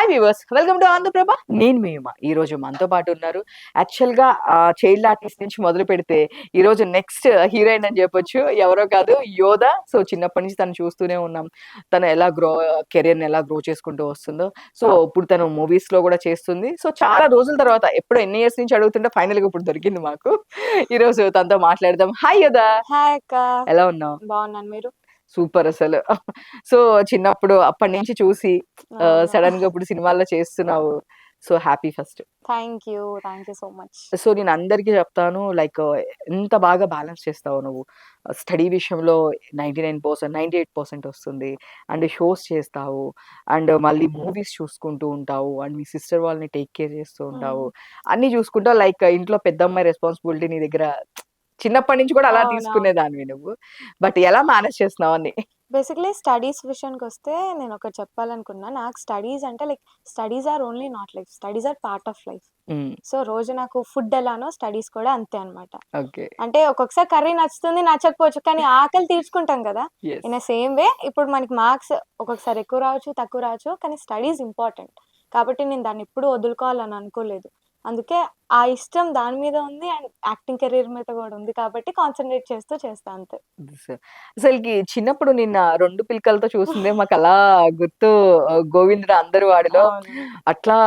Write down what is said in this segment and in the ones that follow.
Hi viewers, welcome to Andhra Prabha. నేను మీ ఉమా. ఈ రోజు మనతో పాటు ఉన్నారు. యాక్చువల్గా చైల్డ్ ఆర్టిస్ట్ నుంచి మొదలు పెడితే ఈ రోజు నెక్స్ట్ హీరోయిన్ అని చెప్పొచ్చు. ఎవరో కాదు, యోధ. సో చిన్నప్పటి నుంచి తను చూస్తూనే ఉన్నాం, తను ఎలా కెరియర్ని ఎలా గ్రో చేసుకుంటూ వస్తుందో. సో ఇప్పుడు తను మూవీస్ లో కూడా చేస్తుంది. సో చాలా రోజుల తర్వాత, ఎప్పుడో ఎన్ని ఇయర్స్ నుంచి అడుగుతుంటే ఫైనల్ గా ఇప్పుడు దొరికింది మాకు. ఈ రోజు తనతో మాట్లాడదాం. హాయ్ యోధ, హాయ్ అక్క, ఎలా ఉన్నావు? బాగున్నాను. మీరు? సూపర్ అసలు. సో చిన్నప్పుడు అప్పటి నుంచి చూసి సడన్ గా ఇప్పుడు సినిమాల్లో చేస్తున్నావు. So happy first. Thank you so much. So నేను అందరికీ చెప్తాను, లైక్ ఎంత బాగా బ్యాలెన్స్ చేస్తావు నువ్వు. స్టడీ విషయంలో 99%, 98% వస్తుంది. అండ్ షోస్ చేస్తావు, అండ్ మళ్ళీ మూవీస్ చూసుకుంటూ ఉంటావు, అండ్ మీ సిస్టర్ వాళ్ళని టేక్ కేర్ చేస్తూ ఉంటావు. అన్ని చూసుకుంటావు. లైక్ ఇంట్లో పెద్దమ్మాయి రెస్పాన్సిబిలిటీ నీ దగ్గర చిన్నప్పటి నుంచి కూడా అలా తీసుకునేదానివి నువ్వు. బట్ ఎలా మేనేజ్ చేస్తున్నావు అని? బేసిక్లీ స్టడీస్ విషయానికి వస్తే నేను ఒకటి చెప్పాలనుకున్నా. నాకు స్టడీస్ అంటే like studies are only not life, studies are part of life. So రోజు నాకు ఫుడ్ ఎలానో స్టడీస్ కూడా అంతే అనమాట. అంటే ఒక్కొక్కసారి కర్రీ నచ్చుతుంది, నచ్చకపోవచ్చు, కానీ ఆకలి తీర్చుకుంటాం కదా. ఇన్ సేమ్ వే ఇప్పుడు మనకి మార్క్స్ ఒక్కొక్కసారి ఎక్కువ రావచ్చు, తక్కువ రావచ్చు, కానీ స్టడీస్ ఇంపార్టెంట్. కాబట్టి నేను దాన్ని ఎప్పుడు వదులుకోవాలని అనుకోలేదు. అందుకే ఆ ఇష్టం దాని మీద ఉంది, అండ్ యాక్టింగ్ కెరీర్ మీద కూడా ఉంది, కాబట్టి కాన్సన్ట్రేట్ చేస్తా అంతే. అసలుకి చిన్నప్పుడు నిన్న 2 పిలకలతో చూసిందే మాకు అలా గుర్తు. గోవిందుడు అందరు వాడిలో అట్లా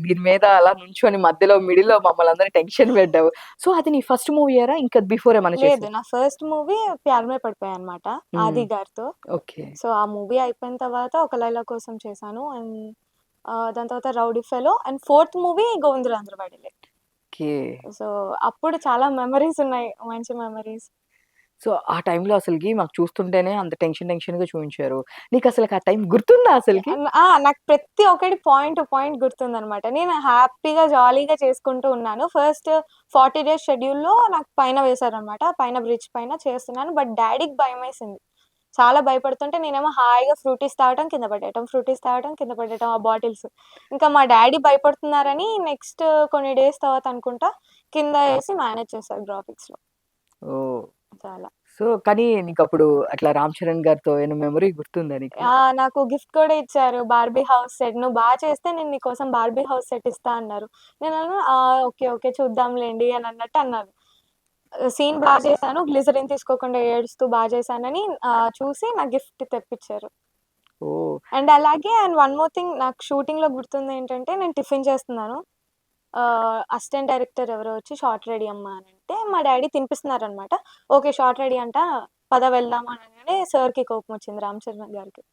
దీని మీద అలా నుంచొని మధ్యలో మిడిల్ లో మమ్మల్ని అందరినీ టెన్షన్ పెట్టావు. సో అది నీ ఫస్ట్ మూవీ ఏరా, ఇంకా బిఫోర్ ఏమైనా? లేదు, నా ఫస్ట్ మూవీ ప్యార్ మే పడిపోయా అనమాట, ఆది గారితో. ఓకే. సో ఆ మూవీ అయిపోయిన తర్వాత ఒక లైలా కోసం చేశాను, అండ్ దాని తర్వాత rowdy fellow, and fourth movie Govindudu Andaru వాడిలే. సో అప్పుడు చాలా మెమరీస్ ఉన్నాయి, మంచి మెమరీస్. సో ఆ టైంలో అసలుకి మాకు చూస్తుంటేనే అంత టెన్షన్ గా చూపించారు. నీకు అసలు ఆ టైం గుర్తుందా అసలుకి? నాకు ప్రతి ఒక్కటి పాయింట్ గుర్తుందనమాట. నేను హ్యాపీగా జాలీగా చేసుకుంటూ ఉన్నాను. ఫస్ట్ 40 days షెడ్యూల్లో నాకు పైన వేశారనమాట, పైన బ్రిడ్జ్ పైన చేస్తున్నాను. బట్ డాడీకి భయం వేసింది, చాలా భయపడుతుంటే నేనేమో హాయిగా ఫ్రూటీస్ తాగటం, కింద పడేయటం ఆ బాటిల్స్. ఇంకా మా డాడీ భయపడుతున్నారని నెక్స్ట్ కొన్ని డేస్ తర్వాత అనుకుంటా కింద వేసి మేనేజ్ చేశారు గ్రాఫిక్స్ లో. చాలా. సో కానీ నీకు అప్పుడు అట్లా రామ్ చరణ్ గారితో ఏమైనా మెమరీ గుర్తుందా నీకు? నాకు గిఫ్ట్ కూడా ఇచ్చారు, బార్బీ హౌస్ సెట్. నువ్వు బాగా చేస్తే నేను నీకోసం బార్బీ హౌస్ సెట్ ఇస్తా అన్నారు. నేను ఓకే చూద్దాంలేండి అని అన్నట్టు అన్నాను. సీన్ బాగా చేశాను, గ్లిజరిన్ తీసుకోకుండా ఏడుస్తూ బాగా చేశానని చూసి నాకు గిఫ్ట్ తెప్పించారు. అండ్ అలాగే వన్ మోర్ థింగ్ నాకు షూటింగ్ లో గుర్తుంది ఏంటంటే, నేను టిఫిన్ చేస్తున్నాను, అసిస్టెంట్ డైరెక్టర్ ఎవరో వచ్చి షార్ట్ రెడీ అమ్మా అని అంటే మా డాడీ తినిపిస్తున్నారు అనమాట. ఓకే షార్ట్ రెడీ అంట, పద వెళ్దాం అనగానే సార్కి కోపం వచ్చింది, రామ్ చరణ్ గారికి.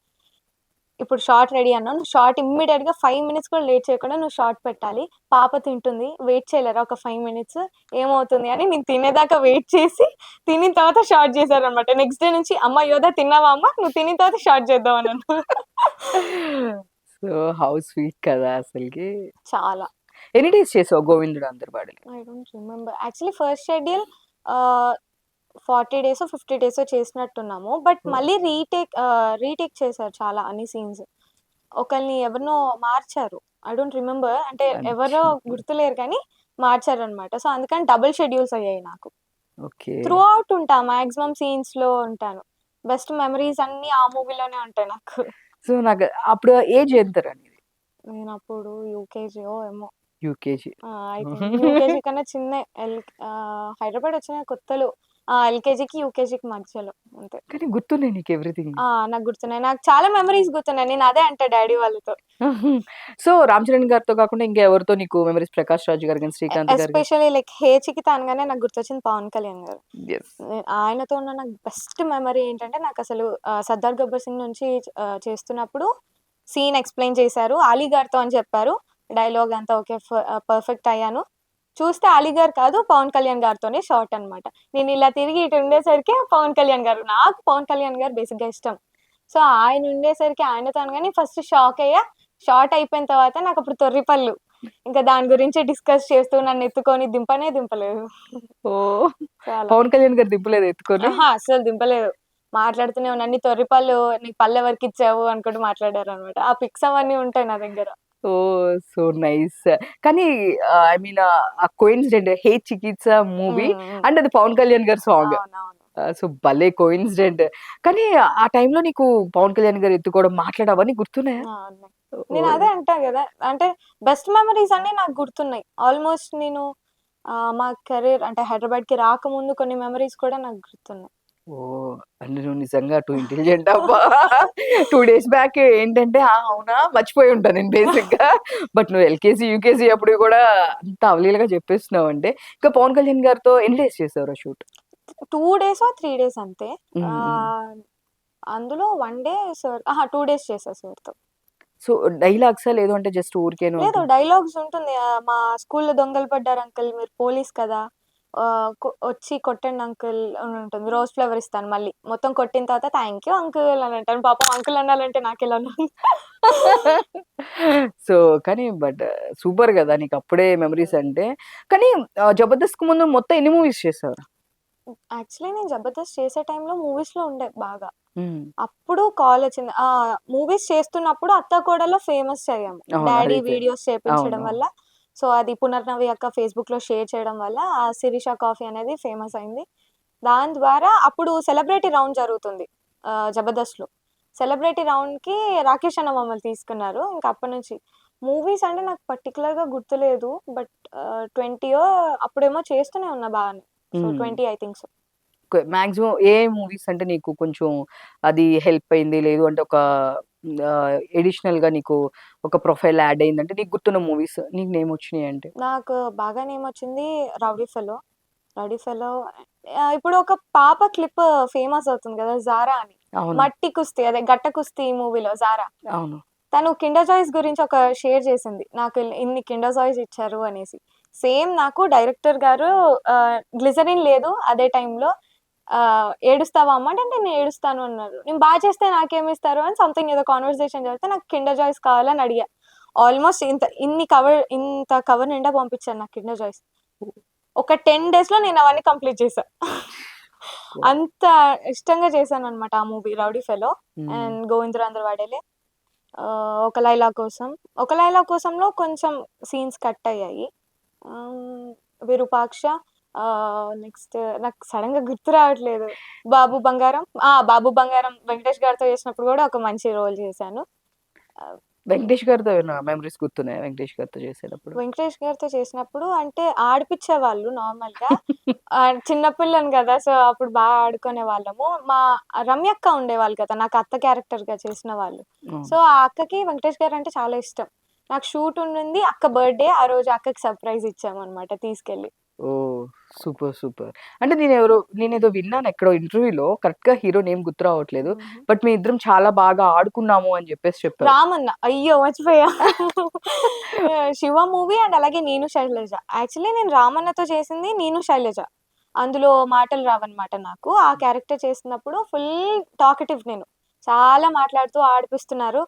ఇప్పుడు షార్ట్ రెడీ అన్నావు, నువ్వు షార్ట్ ఇమ్మీడియట్ గా 5 minutes కూడా లేట్ చేయకుండా నువ్వు షార్ట్ పెట్టాలి, పాప తింటుంది, వెయిట్ చేయలేరా ఒక 5 minutes, ఏమవుతుంది అని నేను తినేదాకా వెయిట్ చేసి తినిన తర్వాత షార్ట్ చేశారు అనమాట. నెక్స్ట్ డే నుంచి అమ్మ యోధ తిన్నావా అమ్మ, నువ్వు తినిన తర్వాత షార్ట్ చేద్దాం అన్నాను. సో హౌ స్వీట్ కదా అసలుకి. చాలా. ఎన్ని డేస్ చేసావు గోవిందుడు అందరు వాడిలో? I don't remember actually. First schedule 40 days 50 days చేసినట్టున్నాము. బట్ మళ్ళీ రీటేక్ చేశారు చాలా అన్ని సీన్స్. ఒకరిని ఎవరినో మార్చారు, ఐ డోంట్ రిమెంబర్, అంటే ఎవరో గుర్తులేరు కానీ మార్చారు అనమాట. సో అందుకని డబుల్ షెడ్యూల్స్ అయ్యాయి నాకు. త్రూ అవుట్ ఉంటా, మాక్సిమం సీన్స్ లో ఉంటాను. బెస్ట్ మెమరీస్ అన్ని ఆ మూవీలోనే ఉంటాయి నాకు. సో నాకు అప్పుడు ఏజ్ ఎంత? నేను అప్పుడు యూకేజీ ఏమో. యూకేజీ కన్నా చిన్న. హైదరాబాద్ వచ్చిన కొత్తలో ఎల్కేజీకి యూకేజీకి మధ్యలో అంతే. కానీ గుర్తున్నాయి నీకు ఎవ్రీథింగ్? నాకు గుర్తున్నాయి, నాకు చాలా మెమరీస్ గుర్తున్నాయి. నేను అదే అంటే డాడీ వాళ్ళతో. సో రామ్ చరణ్ గారితో కాకుండా ఇంకా ఎవరితో నీకు మెమరీస్? ప్రకాష్ రాజ్ గారు కానీ, శ్రీకాంత్ గారు. ఎస్పెషల్లీ లైక్ హే చికిత అనగానే నాకు గుర్తొచ్చింది పవన్ కళ్యాణ్ గారు. ఆయనతో ఉన్న నాకు బెస్ట్ మెమరీ ఏంటంటే, నాకు అసలు సర్దార్ గబ్బర్ సింగ్ నుంచి చేస్తున్నప్పుడు సీన్ ఎక్స్ప్లెయిన్ చేశారు, అలీ గారితో అని చెప్పారు. డైలాగ్ అంతా ఓకే, పర్ఫెక్ట్ అయ్యాను. చూస్తే అలీ గారు కాదు, పవన్ కళ్యాణ్ గారితోనే షార్ట్ అనమాట. నేను ఇలా తిరిగి ఇటు ఉండేసరికి పవన్ కళ్యాణ్ గారు, నాకు పవన్ కళ్యాణ్ గారు బేసిక్ గా ఇష్టం. సో ఆయన ఉండేసరికి ఆయనతో అనగానే ఫస్ట్ షాక్ అయ్యా. షార్ట్ అయిపోయిన తర్వాత నాకు అప్పుడు తొర్రిపళ్ళు, ఇంకా దాని గురించి డిస్కస్ చేస్తూ నన్ను ఎత్తుకొని దింపలేదు. పవన్ కళ్యాణ్ గారు దింపలేదు ఎత్తుకొని? అసలు దింపలేదు, మాట్లాడుతూనే ఉన్నా. నీ తొర్రిపళ్ళు నీ పళ్ళు ఎవరికి ఇచ్చావు అనుకుంటూ మాట్లాడారు అనమాట. ఆ పిక్స్ అవన్నీ ఉంటాయి నా దగ్గర. So nice. కానీ ఐ మీన్ ఆ కోయిన్సిడెంట్ హే చికిత్స మూవీ అండ్ అది పవన్ కళ్యాణ్ గారి సాంగ్. సో, భలే కోయిన్సిడెంట్. కానీ ఆ టైంలో నీకు పవన్ కళ్యాణ్ గారు ఎత్తుకోవడం, మాట్లాడడం అవన్నీ గుర్తున్నాయా? ఆ! ఉన్నాయి. నేను ఓహ్! అదే అంటా గదా! అంటే బెస్ట్ మెమోరీస్ అన్నీ నాకు గుర్తున్నాయి. ఆల్‌మోస్ట్ నేను మా కెరీర్ అంటే హైదరాబాద్‌కి రాకముందు కొన్ని మెమోరీస్ కూడా నాకు గుర్తున్నాయి. ఓహ్! అంటే నువ్వు నిజంగా టూ ఇంటెలిజెంట్ అబ్బా! 2 డేస్ బ్యాక్ ఏంటంటే, ఆ! అవునా? మర్చిపోయి ఉంటా నేను బేసిక్‌గా. బట్ నువ్వు ఎల్‌కేజీ, యూకేజీ అప్పుడు కూడా అంత అవలీలగా చెప్పేస్తున్నావంటే, ఇంకా పవన్ కళ్యాణ్ గారితో ఎన్ని డేస్ చేసావురా షూట్? 2 డేసో, 3 డేస్ అంతే. హ్మ్. హ్మ్. ఆహ్, అందులో 1 డే సార్ 2 డేస్ చేశా సార్‌తో. సో, డైలాగ్సా? లేదు అంటే జస్ట్ ఊరికేనే లేదు ఉంటుందా? డైలాగ్స్ ఉంటుంది. మా స్కూల్‌లో దొంగలు పడ్డారు అంకుల్ మీరు పోలీస్ కదా! వచ్చి కొట్టండి అంకుల్ అని ఉంటుంది. రోజ్ ఫ్లవర్ ఇస్తాను మళ్ళీ. మొత్తం కొట్టిన తర్వాత థాంక్ యూ అంకుల్ అని అంటాను. పాపం అంకుల్ అనాలంటే నాకెలానో సో, కానీ బట్ సూపర్ గదా! నీకప్పుడే మెమోరీస్ అంటే. కానీ 'జబర్దస్త్‌కి' ముందు మొత్తం ఎన్ని మూవీస్ చేసావురా? యాక్చువల్లీ నేను 'జబర్దస్త్' చేసే టైంలో మూవీస్‌లో ఉండే బాగా. హ్మ్. అప్పుడు కాలొచ్చింది. మూవీస్ చేస్తున్నప్పుడు అత్తాకోడలో ఫేమస్ అయ్యాము. అవును. డ్యాడీ అదైతే వీడియోస్ చేపించడం అవునవును. వల్ల. సో, అది పునర్నవి అక్క ఫేస్‌బుక్‌లో షేర్ చేయడం వల్ల ఆ 'శిరీష కాఫీ' అనేది ఫేమస్ అయింది. దాని ద్వారా అప్పుడు సెలబ్రిటీ రౌండ్ జరుగుతుంది. 'జబర్దస్త్‌లో'. సెలబ్రిటీ రౌండ్‌కి రాకేష్ అన్న మమ్మల్ని తీసుకున్నారు. ఇంక అప్పటినుంచి మూవీస్ అంటే నాకు పర్టిక్యులర్‌గా గుర్తులేదు. బట్ 20 అప్పుడేమో చేస్తూనే ఉన్నా బాగానే. సో, హ్మ్. 20 I think so. Maximum A movies అంటే నీకు కొంచెం అది హెల్ప్ అయింది? లేదు అంటే ఒక అడిషనల్‌గా నీకు ఒక ప్రొఫైల్ యాడ్ అయిందంటే నీకు గుర్తున్న మూవీస్ నీకు నేమ్ వచ్చినియి అంటే? నాకు బాగా నేమొచ్చింది 'రౌడీ ఫెలో'. 'రౌడీ ఫెలో' ఇప్పుడు ఒక పాప క్లిప్ ఫేమస్ అవుతుంది గదా! 'జారా' అని. అవును. మట్టి కుస్తీ అదే 'గట్ట కుస్తీ' మూవీలో 'జారా'. అవును. తను కిండర్ జాయ్స్ గురించి ఒక షేర్ చేసింది. నాకు ఇన్ని కిండర్ జాయ్స్ ఇచ్చారు అనేసి. సేమ్ నాకు డైరెక్టర్ గారు గ్లిజరిన్ లేదు అదే టైంలో. "ఏడుస్తావా అమ్మ?" అంటే నేను ఏడుస్తాను అన్నారు. నేను బా చేస్తే నాకేమిస్తారు అని సంథింగ్ ఏదో కన్వర్జేషన్ జరిగితే నాకు కిండర్ జాయ్స్ కావాలని అడిగా. ఆల్‌మోస్ట్ ఇంత కవర్ నిండా పంపించారు నాకు కిండర్ జాయ్స్. ఒక 10 డేస్‌లో నేను అవన్నీ కంప్లీట్ చేశా. వావ్! అంత ఇష్టంగా చేశాననమాట ఆ మూవీ 'రౌడీ ఫెలో' హ్మ్. అండ్ 'గోవిందుడు వాడేలే'. 'ఒక లైలా కోసం'. 'ఒక లైలా కోసంలో' కొంచెం సీన్స్ కట్ అయ్యాయి. ఆహ్, 'విరూపాక్ష' నెక్స్ట్ నాకు సడెన్‌గా గుర్తు రావట్లేదు. 'బాబు బంగారం'. 'బాబు బంగారం' వెంకటేష్ గారితో చేసినప్పుడు గూడా ఒక మంచి రోల్ చేశాను. ఆహ్, వెంకటేష్ గారితో ఏమైనా మెమోరీస్ గుర్తున్నాయా? వెంకటేష్ గారితో చేసేటప్పుడు? వెంకటేష్ గారితో చేసినప్పుడు అంటే ఆడిపిచ్చేవాళ్ళు నార్మల్‌గా. చిన్న పిల్లని గదా! సో, అప్పుడు ఆడుకునేవాళ్ళము. మా రమ్యక్క ఉండేవాళ్ళు కదా! నాకు అత్త క్యారెక్టర్‌గా చేసిన వాళ్ళు. అవును. సో, ఆ అక్కకి వెంకటేష్ గారంటే చాలా ఇష్టం. నాకు షూట్ ఉండింది. అక్క బర్త్‌డే. ఆ రోజు అక్కకి సర్ప్రైజ్ ఇచ్చామనమాట తీసుకెళ్ళి. ఓహ్! సూపర్. సూపర్. అంటే నేనేదో విన్నాను ఎక్కడో ఇంటర్వ్యూలో కరెక్ట్‌గా హీరో నేమ్ గుర్తు రావట్లేదు. హుహు. బట్ మీ ఇద్దరం చాలా బాగా ఆడుకున్నాము అని చెప్పారు. రామన్న. అయ్యో! మర్చిపోయా. 'శివ' మూవీ అండ్ అలాగే 'నేను శైలజ'. యాక్చువల్లీ నేను రామన్నతో చేసింది 'నేను శైలజ'. అందులో మాటలు రావన్నమాట నాకు. ఆ క్యారెక్టర్ చేస్తున్నప్పుడు ఫుల్ టాకటివ్ నేను. చాలా మాట్లాడుతూ ఆడిపిస్తున్నారు.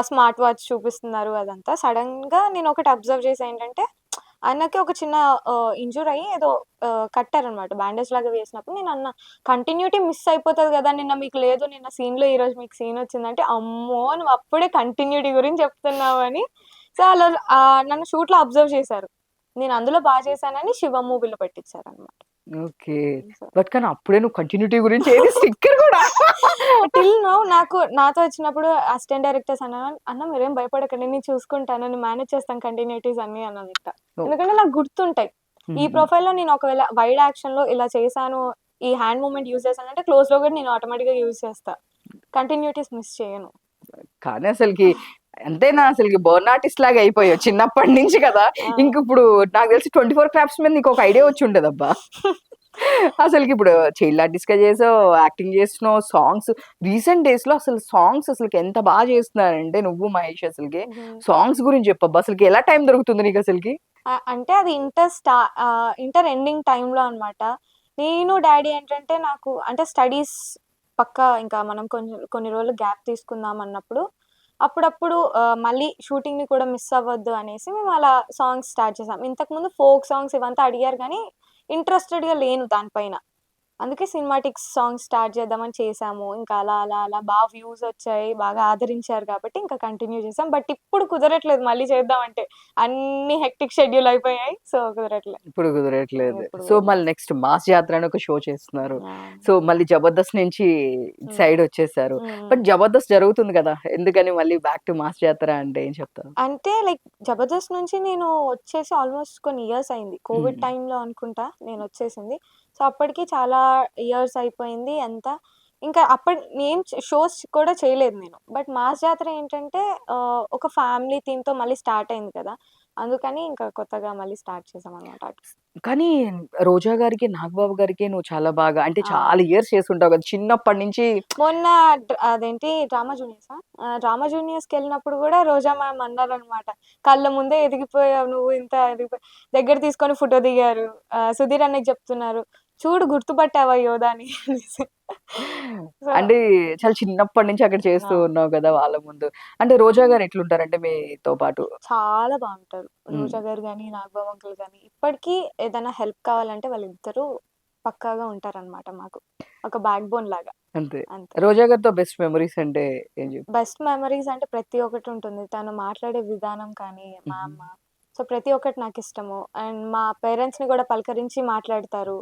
స్మార్ట్ వాచ్ చూపిస్తున్నారు అదంతా. సడెన్‌గా నేనొకటి అబ్జర్వ్ చేశా ఏంటంటే, ఆయనకి ఒక చిన్న ఇంజ్యూర్ అయ్యి ఏదో కట్టారన్నమాట. బ్యాండేజ్ లాగా వేసినప్పుడు నేనన్నా, కంటిన్యూటీ మిస్ అయిపోతది గదా! నిన్న మీకు లేదు. నిన్న సీన్‌లో ఈరోజు మీకు సీన్ వచ్చిందంటే, అమ్మో! నువ్వు అప్పుడే కంటిన్యూటీ గురించి చెప్తున్నావు అని. సో, అలా నన్ను షూట్‌లో అబ్జర్వ్ చేశారు. నేను అందులో బా చేశానని 'శివ' మూవీలో పెట్టించారన్నమాట. ఓకే. సో బట్ కానీ అప్పుడే నువ్వు కంటిన్యూటీ గురించి ఏది స్టిక్కర్ గూడా టిల్ నౌ నాతో వచ్చినప్పుడు అసిస్టెంట్ డైరెక్టర్స్ అన్న మీరేం భయపడకండి నేను చూసుకుంటాను. నేను మేనేజ్ చేస్తాను కంటిన్యూటీస్ అన్నీ అని అంట. ఓహ్! ఎందుకంటే నాకు గుర్తుంటాయి. ఈ హ్మ్. ప్రొఫైల్‌లో నేను ఒకవేళ వైడ్ యాక్షన్‌లో ఇలా చేశాను, ఈ హ్యాండ్ మూవ్‌మెంట్ యూజ్ చేశానంటే క్లోజ్‌లో కూడా నేను ఆటోమేటిక్‌గా యూజ్ చేస్తా. కంటిన్యూటీస్ మిస్ చేయను. కానీ అసలకి అంతేనా అసలకి బర్న్ ఆర్టిస్ట్ లాగా అయిపోయావు చిన్నప్పటి నుంచి కదా! ఆ! ఇంకిప్పుడు నాకు తెలిసి 24 క్రాఫ్ట్స్ మీద నీకొక ఐడియా వచ్చి ఉంటదబ్బా! అసలకిప్పుడు చైల్డ్ ఆర్టిస్ట్‌గా చేసావు, యాక్టింగ్ చేస్తున్నావు, సాంగ్స్ రీసెంట్ డేస్‌లో అసలు సాంగ్స్ అసలకి ఎంత బా చేస్తున్నారంటే నువ్వు, మహేష్ అసలకి. హ్మ్. సాంగ్స్ గురించి చెప్పబ్బా! అసలకి ఎలా టైం దొరుకుతుంది నీకసలకి? అంటే అది ఇంటర్ ఎండింగ్ టైమ్‌లో అన్నమాట. నేను, డ్యాడీ ఏంటంటే నాకు అంటే స్టడీస్ పక్కా ఇంకా మనం కొన్ని రోజులు గ్యాప్ తీసుకుందాం అన్నప్పుడు, అప్పుడప్పుడు మళ్ళీ షూటింగ్‌ని కూడా మిస్ అవ్వద్దు అనేసి మేము అలా సాంగ్స్ స్టార్ట్ చేసాం. ఇంతకుముందు ఫోక్ సాంగ్స్ ఇవంతా అడిగారు గానీ, ఇంట్రెస్టెడ్‌గా లేను దాని పైన. అందుకే సినిమాటిక్ సాంగ్స్ స్టార్ట్ చేద్దామని చేసాము. ఇంకా అలా, అలా, అలా బాగా వ్యూస్ వచ్చాయి. బాగా ఆదరించారు కాబట్టి ఇంకా కంటిన్యూ చేసాం. బట్ ఇప్పుడు కుదరట్లేదు మళ్ళీ చేద్దామంటే. అన్ని హెక్టిక్ షెడ్యూల్ అయిపోయాయి. సో, కుదరట్లేదు. ఇప్పుడు కుదరట్లేదు. ఇప్పుడు సో, మళ్ళీ నెక్స్ట్ 'మాస్ జాతర' అని ఒక షో చేస్తున్నారు. ఆ! సో, మళ్ళీ 'జబర్దస్త్' నుంచి ఇటు హ్మ్. సైడ్ వచ్చేసారు. హ్మ్. బట్ 'జబర్దస్త్' జరుగుతుంది కదా! ఎందుకని మళ్ళీ బ్యాక్ టు 'మాస్ జాతర' అంటే ఏం చెప్తారు? అంటే లైక్ 'జబర్దస్త్' నుంచి నేను వచ్చేసి ఆల్మోస్ట్ కొన్ని ఇయర్స్ అయింది. కోవిడ్ హ్మ్. టైమ్‌లో అనుకుంటా నేనొచ్చేసింది. సో, అప్పటికి చాలా ఇయర్స్ అయిపోయింది అంతా. ఇంకా అప్పటి నేను షోస్ కూడా చేయలేదు నేను. బట్ 'మాస్ జాతర' ఏంటంటే ఒక ఫ్యామిలీ థీమ్‌తో మళ్ళీ స్టార్ట్ అయింది కదా! అందుకని ఇంకా కొత్తగా మళ్ళీ స్టార్ట్ చేశామనమాట అట్లా. కానీ 'రోజా' గారికి, 'నాగబాబు' గారికి నువ్వు చాలా బాగా అంటే ఆ! చాలా ఇయర్స్ చేసుంటావు కదా! చిన్నప్పటి నుంచి మొన్న అదేంటి 'డ్రామా జూనియర్సా?' 'డ్రామా జూనియర్స్‌కెళ్ళినప్పుడు గూడా రోజా మ్యామ్ అన్నారనమాట. "కళ్ళ ముందే ఎదిగిపోయావు నువ్వు ఇంత ఎదిగిపోయి" దగ్గర తీసుకొని ఫోటో దిగారు. 'సుధీర్ అన్నయ్యకి' చెప్తున్నారు. "చూడు గుర్తుపట్టావా యోధాని" అనేసి. సో, అంటే చాలా చిన్నప్పటి నుంచి అక్కడ చేస్తూ ఆ! ఉన్నావు కదా! వాళ్ళ ముందు. అంటే 'రోజా' గారు ఎట్లుంటారంటే మీతో పాటు? చాలా బావుంటారు. హ్మ్. రోజా గారు గాని, నాగబాబు అంకుల్ గాని. ఇప్పటికి ఏదైనా హెల్ప్ కావాలంటే వాళ్ళిద్దరూ పక్కాగా ఉంటారనమాట మాకు. ఒక బ్యాక్ బోన్ లాగా. అంతే. అంతే. 'రోజా' గారితో బెస్ట్ మెమోరీస్ అంటే ఏం చెప్తారు? బెస్ట్ మెమరీస్ అంటే ప్రతి ఒక్కటి ఉంటుంది. తను మాట్లాడే విధానం కానీ, మా హుహు. అమ్మ. సో, ప్రతి ఒక్కటి నాకిష్టము. అండ్ మా పేరెంట్స్‌ని గూడా పలకరించి మాట్లాడతారు.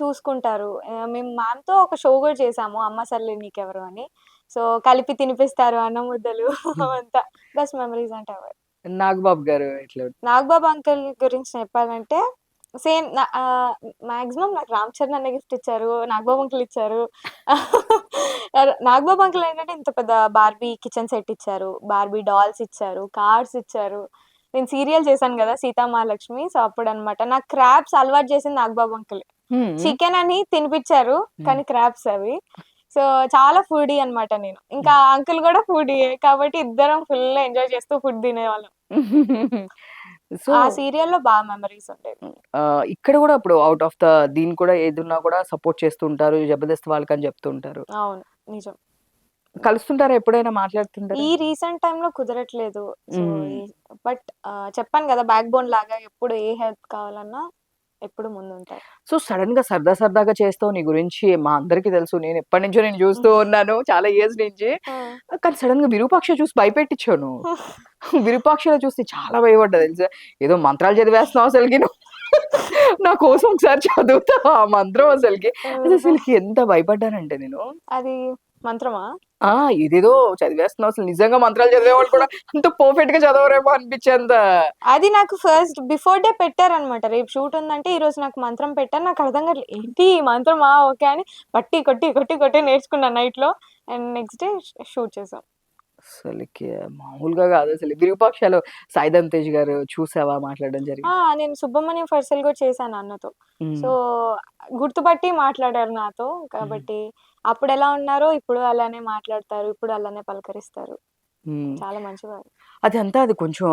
చూసుకుంటారు. మేము మ్యామ్‌తో ఒక షో గూడా చేసాము. 'అమ్మ సర్లే నీకెవరు' అని. సో, కలిపి తినిపిస్తారు అన్నం ముద్దలు హ్మ్. అవంతా. బెస్ట్ మెమరీస్ అంటే అవే. 'నాగబాబు' గారు ఎట్లా? నాగబాబు అంకుల్ గురించి చెప్పాలంటే సేమ్ మాక్సిమం నాకు 'రామ్ చరణ్' అన్న గిఫ్ట్ ఇచ్చారు. నాగబాబు అంకుల్ ఇచ్చారు. నాగబాబు అంకుల్ ఏంటంటే ఇంత పెద్ద బార్బీ కిచెన్ సెట్ ఇచ్చారు. బార్బీ డాల్స్ ఇచ్చారు. కార్స్ ఇచ్చారు. నేను సీరియల్ చేశాను గదా! 'సీతామహాలక్ష్మి' సో, అప్పుడనమాట. నాకు క్రాబ్స్ అలవాటు చేసింది నాగబాబు అంకులే. హ్మ్. చికెన్ అని తినిపిచ్చారు. హ్మ్. కానీ క్రాబ్స్ అవి. సో, చాలా ఫుడీ అనమాట నేను. ఇంకా అంకుల్ గూడా ఫుడీయే. కాబట్టి ఇద్దరం ఫుల్ ఎంజాయ్ చేస్తూ ఫుడ్ తినేవాళ్ళం. సో, ఆ సీరియల్‌లో మెమోరీస్ ఉండేవి. ఇక్కడ గూడా ఇప్పుడు ఔట్ ఆఫ్ ద దీన్ని కూడా ఏదున్నా కూడా సపోర్ట్ చేస్తూ ఉంటారు. 'జబర్దస్త్' వాళ్ళకని చెప్తూ ఉంటారు. అవును. నిజం. కలుస్తుంటారా ఎప్పుడైనా మాట్లాడుతుంటారా? ఈ రీసెంట్ టైమ్‌లో కుదరట్లేదు. సో, హ్మ్. ఈ బట్ చెప్పాను గదా! బ్యాక్ బోన్ లాగా ఎప్పుడు ఏ హెల్ప్ కావాలన్నా ఎప్పుడు ముందుంటారు. సో, సడెన్‌గా సరదాగా చేస్తావు నీ గురించి మా అందరికీ తెలుసు. నేను ఎప్పటినుంచో నేను చూస్తూ ఉన్నాను. చాలా ఇయర్స్ నుంచి. ఆ! కానీ సడెన్‌గా 'విరూపాక్ష' చూసి భయపెట్టించావు నువ్వు. 'విరూపాక్షలో' చూస్తే చాలా భయపడ్డా తెలుసా? ఏదో మంత్రాలు చదివేస్తున్నావు అసలకి నువ్వు. నా కోసం ఒకసారి చదువుతావా ఆ మంత్రం అసలకి? అసలకి ఎంత భయపడ్డానంటే నేను. అది మంత్రమా? ఆ! ఇదేదో చదివేస్తున్నావు అసలు నిజంగా మంత్రాలు చదివేవాళ్ళు కూడా అంత పర్ఫెక్ట్‌గా చదవరేమో అనిపించేంత అది నాకు ఫస్ట్ బిఫోర్ డే పెట్టారనమాట. రేపు షూట్ ఉందంటే ఈరోజు నాకు మంత్రం పెట్టారు. నాకు అర్థం కావట్లేదు. ఏంటి ఈ మంత్రమా? ఓకే అని బట్టి కొట్టి నేర్చుకున్నా నైట్‌లో. అండ్ నెక్స్ట్ డే షూట్ చేసాం. అసలకి మామూలుగా కాదసలు. 'విరూపాక్షలో' సాయిధరమ్ తేజ్ గారు చూసావా? మాట్లాడడం జరిగింది. నేను 'సుబ్రహ్మణ్యం ఫర్సల్' గూడా చేశాను అన్నతో. హ్మ్. సో, గుర్తుపట్టి మాట్లాడారు నాతో. హ్మ్. కాబట్టి అప్పుడెలా ఉన్నారో ఇప్పుడు అలానే మాట్లాడతారు. ఇప్పుడు అలానే పలకరిస్తారు. హ్మ్. చాలా మంచివారు. అది కొంచెం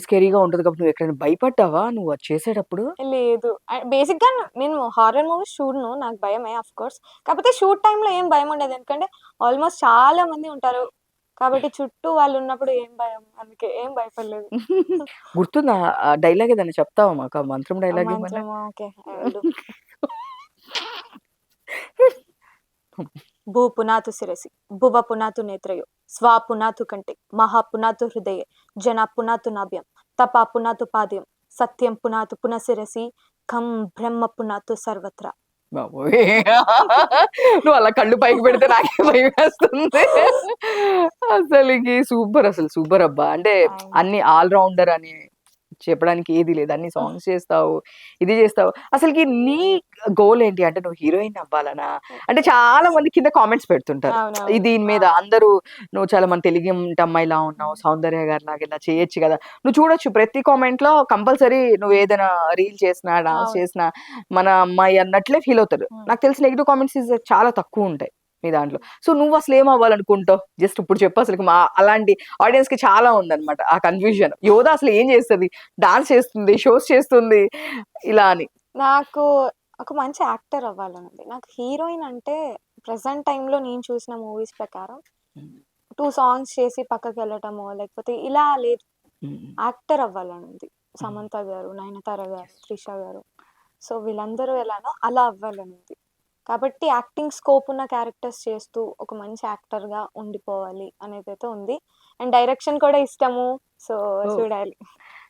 స్కేరీగా ఉంటది కాబట్టి నువ్వెక్కడైనా భయపడ్డావా నువ్వు అది చేసేటప్పుడు? లేదు. బేసిక్‌గా నేను హారర్ మూవీస్ చూడను. నాకు భయమే ఆఫ్‌కోర్స్. కాకపోతే షూట్ టైమ్‌లో ఏం భయముండదు. ఎందుకంటే ఆల్‌మోస్ట్ చాలా మంది ఉంటారు. కాబట్టి చుట్టూ వాళ్ళున్నప్పుడు ఏం భయం. అందుకే ఏం భయపడలేదు. గుర్తుందా? ఆ డైలాగ్ ఏదైనా చెప్తావా మాకు? ఆ మంత్రం డైలాగ్ ఏమన్నా? మంత్రమా ఓకే. I will do. భూ పునాతు శిరసి, భువ పునాతు నేత్రయో, స్వా పునాతు కంటే, మహా పునాతు హృదయే, జన పునాతు నాభ్యం, తప పునాతు పాద్యం, సత్యం పునాతు పునఃశిరసి, ఖం బ్రహ్మ పునాతు సర్వత్రా. బాబోయ్! నువ్వు అలా కళ్ళు పైకి పెడితే నాకే భయమేస్తుంది. అసలకి సూపరబ్బా! అంటే థాంక్ అన్ని ఆల్ రౌండర్ అని చెప్పడానికి ఏది లేదు. అన్ని యూ. సాంగ్స్ చేస్తావు, ఇది చేస్తావు. అసలకి నీ గోల్ ఏంటి? అంటే నువ్వు హీరోయిన్ అవ్వాలనా? అంటే చాలా మంది కింద కామెంట్స్ పెడుతుంటారు. అవునవును. దీని మీద అందరూ నువ్వు చాలా మన తెలుగింటి అమ్మాయిలా ఉన్నావు. సౌందర్య గారిలాగా ఇలా చేయొచ్చు గదా! నువ్వు చూడొచ్చు ప్రతి కామెంట్‌లో కంపల్సరీ నువ్వేదైనా రీల్ చేసినా, డాన్స్ అవును. చేసినా మన అమ్మాయి అన్నట్లే ఫీల్ అవుతారు. హ్మ్. నాకు తెలిసి నెగెటివ్ కామెంట్స్ చాలా తక్కువుంటాయి మీ దాంట్లో. సో, నువ్వసలు ఏం అవ్వాలనుకుంటావు? జస్ట్ ఇప్పుడు చెప్పు అసలకి అలాంటి ఆడియన్స్‌కి చాలా ఉందన్నమాట ఆ కన్‌ఫ్యూజన్. యోధ అసలు ఏం చేస్తది? డాన్స్ చేస్తుంది, షోస్ చేస్తుంది ఇలా అని. నాకు ఒక మంచి యాక్టర్ అవ్వాలనుంది. నాకు హీరోయిన్ అంటే ప్రెజెంట్ టైమ్‌లో నేను చూసిన మూవీస్ ప్రకారం హ్మ్. 2 సాంగ్స్ చేసి పక్కకెళ్ళటమో, లేకపోతే ఇలా లేదు. హ్మ్. యాక్టర్ అవ్వాలనుంది. హ్మ్. సమంత గారు, నయనతార గారు, యెస్. త్రిష గారు. సో, వీళ్ళందరూ ఎలానో అలా అవ్వాలనుంది. కాబట్టి యాక్టింగ్ స్కోప్ ఉన్న క్యారెక్టర్స్ చేస్తూ ఒక మంచి యాక్టర్‌గా ఉండిపోవాలి అనేదైతే ఉంది. అండ్ డైరెక్షన్ కూడా ఇష్టము. సో, ఓహ్! చూడాలి.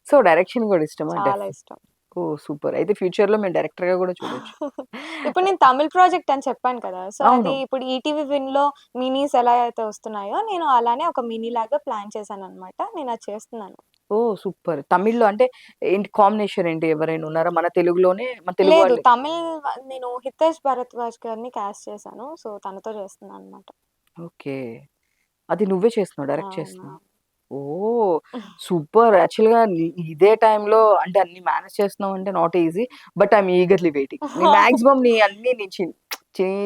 సో, డైరెక్షన్ గూడా ఇష్టమా? చాలా ఇష్టం. ఓహ్! సూపర్. అయితే ఫ్యూచర్‌లో మీరు డైరెక్టర్‌గా గూడా చూడొచ్చు. ఇప్పుడు నేను తమిళ్ ప్రాజెక్ట్ అని చెప్పాను కదా! సో, అది అవును. ఇప్పుడు ఈటీవీ విన్‌లో మినీస్ ఎలా అయితే వస్తున్నాయో, నేను అలానే ఒక మినీ లాగా ప్లాన్ చేశాననమాట. నేనది చేస్తున్నాను. ఓహ్! సూపర్. తమిళ్‌లో అంటే ఏంటి కాంబినేషన్ ఏంటి? ఎవరైనా ఉన్నారా? మన తెలుగులోనే మన తెలుగు లేదు, వాళ్ళే నేను హితేష్ భరద్వాజ్ గారిని కాస్ట్ చేశాను. సో, తనతో చేస్తున్నాననమాట. ఓకే. అది నువ్వే చేస్తున్నావు. డైరెక్ట్ అవునా! చేస్తున్నావు. ఓహ్! సూపర్. యాక్చువల్‌గా ఇదే టైంలో అంటే అన్ని మేనేజ్ చేస్తున్నావంటే not easy. But I'm eagerly waiting. నీ మాక్సిమం నీ అన్నీ నీ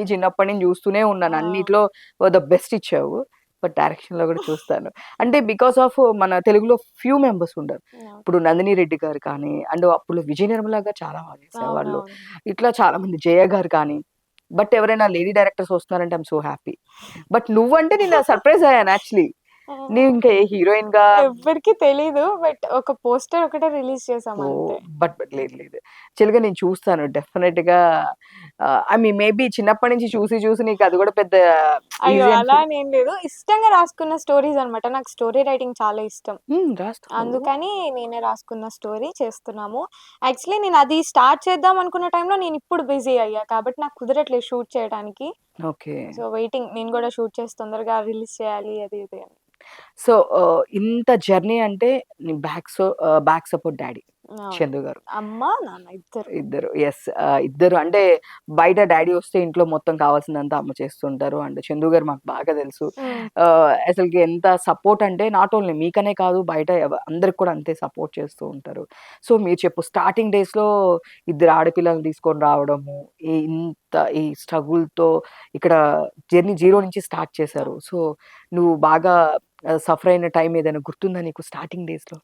చిన్నప్పటి నుంచి చూస్తూనే ఉన్నాను. ఆ! అన్నిట్లో ద బెస్ట్ ఇచ్చావు. బట్ డైరెక్షన్‌లో కూడా చూస్తాను. అంటే బికాస్ ఆఫ్ మన తెలుగులో ఫ్యూ మెంబర్స్ ఉండరు. యాహ్! ఇప్పుడు 'నందిని రెడ్డి' గారు కానీ, అండ్ అప్పుడు 'విజయ నిర్మల' గారు చాలా బాగా చేసేవాళ్ళు. అవునవును. ఇట్లా చాలా మంది 'జయ' గారు కానీ, బట్ ఎవరైనా లేడీ డైరెక్టర్స్ వస్తున్నారంటే ఐయామ్ సో హ్యాపీ. బట్ నువ్వంటే నేను సర్ప్రైజ్ అయ్యాను యాక్చువల్లీ. ఆ! నీవింకా ఏ హీరోయిన్‌గా ఎవ్వరికీ తెలీదు. బట్ ఒక పోస్టర్ ఒకటే రిలీజ్ చేసాం ఓహ్! అంతే. బట్ లేదు లేదు. యాక్చువల్‌గా నేను చూస్తాను డెఫినెట్‌గా ఐ మీన్ మేబీ చిన్నప్పటి నుంచి చూసి చూసి నీకు అది కూడా పెద్ద అయ్యో! ఈజీ అలా అనిపియలే అని ఏం లేదు. ఇష్టంగా రాసుకున్న స్టోరీస్ అన్నమాట. నాకు స్టోరీ రైటింగ్ చాలా ఇష్టం. రాస్తావు. అందుకని నేనే రాసుకున్న స్టోరీ చేస్తున్నాము. యాక్చువల్లీ నేనది స్టార్ట్ చేద్దాం అనుకున్న టైంలో నేనిప్పుడు బిజీ అయ్యా. కాబట్టి నాకు కుదరట్లేదు షూట్ చేయడానికి. ఓకే. So, waiting. నేను గూడా షూట్ చేసి తొందరగా రిలీజ్ చేయాలి అది ఇది అని. సో, ఇంత జర్నీ అంటే నీ బ్యాక్ సపోర్ట్ డ్యాడీ అవును. చందు గారు. అమ్మ, నాన్న ఇద్దరు. ఇద్దరు. యెస్. ఇద్దరు అంటే బయట డ్యాడీ వస్తే ఇంట్లో మొత్తం కావాల్సిందంతా అమ్మ చేస్తుంటారు. అండ్ చందు గారు మాకు బాగా తెలుసు. హ్మ్. అసలకి ఎంత సపోర్ట్ అంటే నాట్ ఓన్లీ మీకనే కాదు బయట అందరికి కూడా అంతే సపోర్ట్ చేస్తూ ఉంటారు. సో, మీరు చెప్పు స్టార్టింగ్ డేస్‌లో ఇద్దరు ఆడపిల్లల్ని తీసుకొని రావడము, ఈ స్ట్రగుల్‌తో ఇక్కడ జర్నీ జీరో నుంచి స్టార్ట్ చేశారు. అవును. సో, నువ్వు బాగా సఫర్ అయిన టైం ఏదైనా గుర్తుందా నీకు స్టార్టింగ్ డేస్‌లో?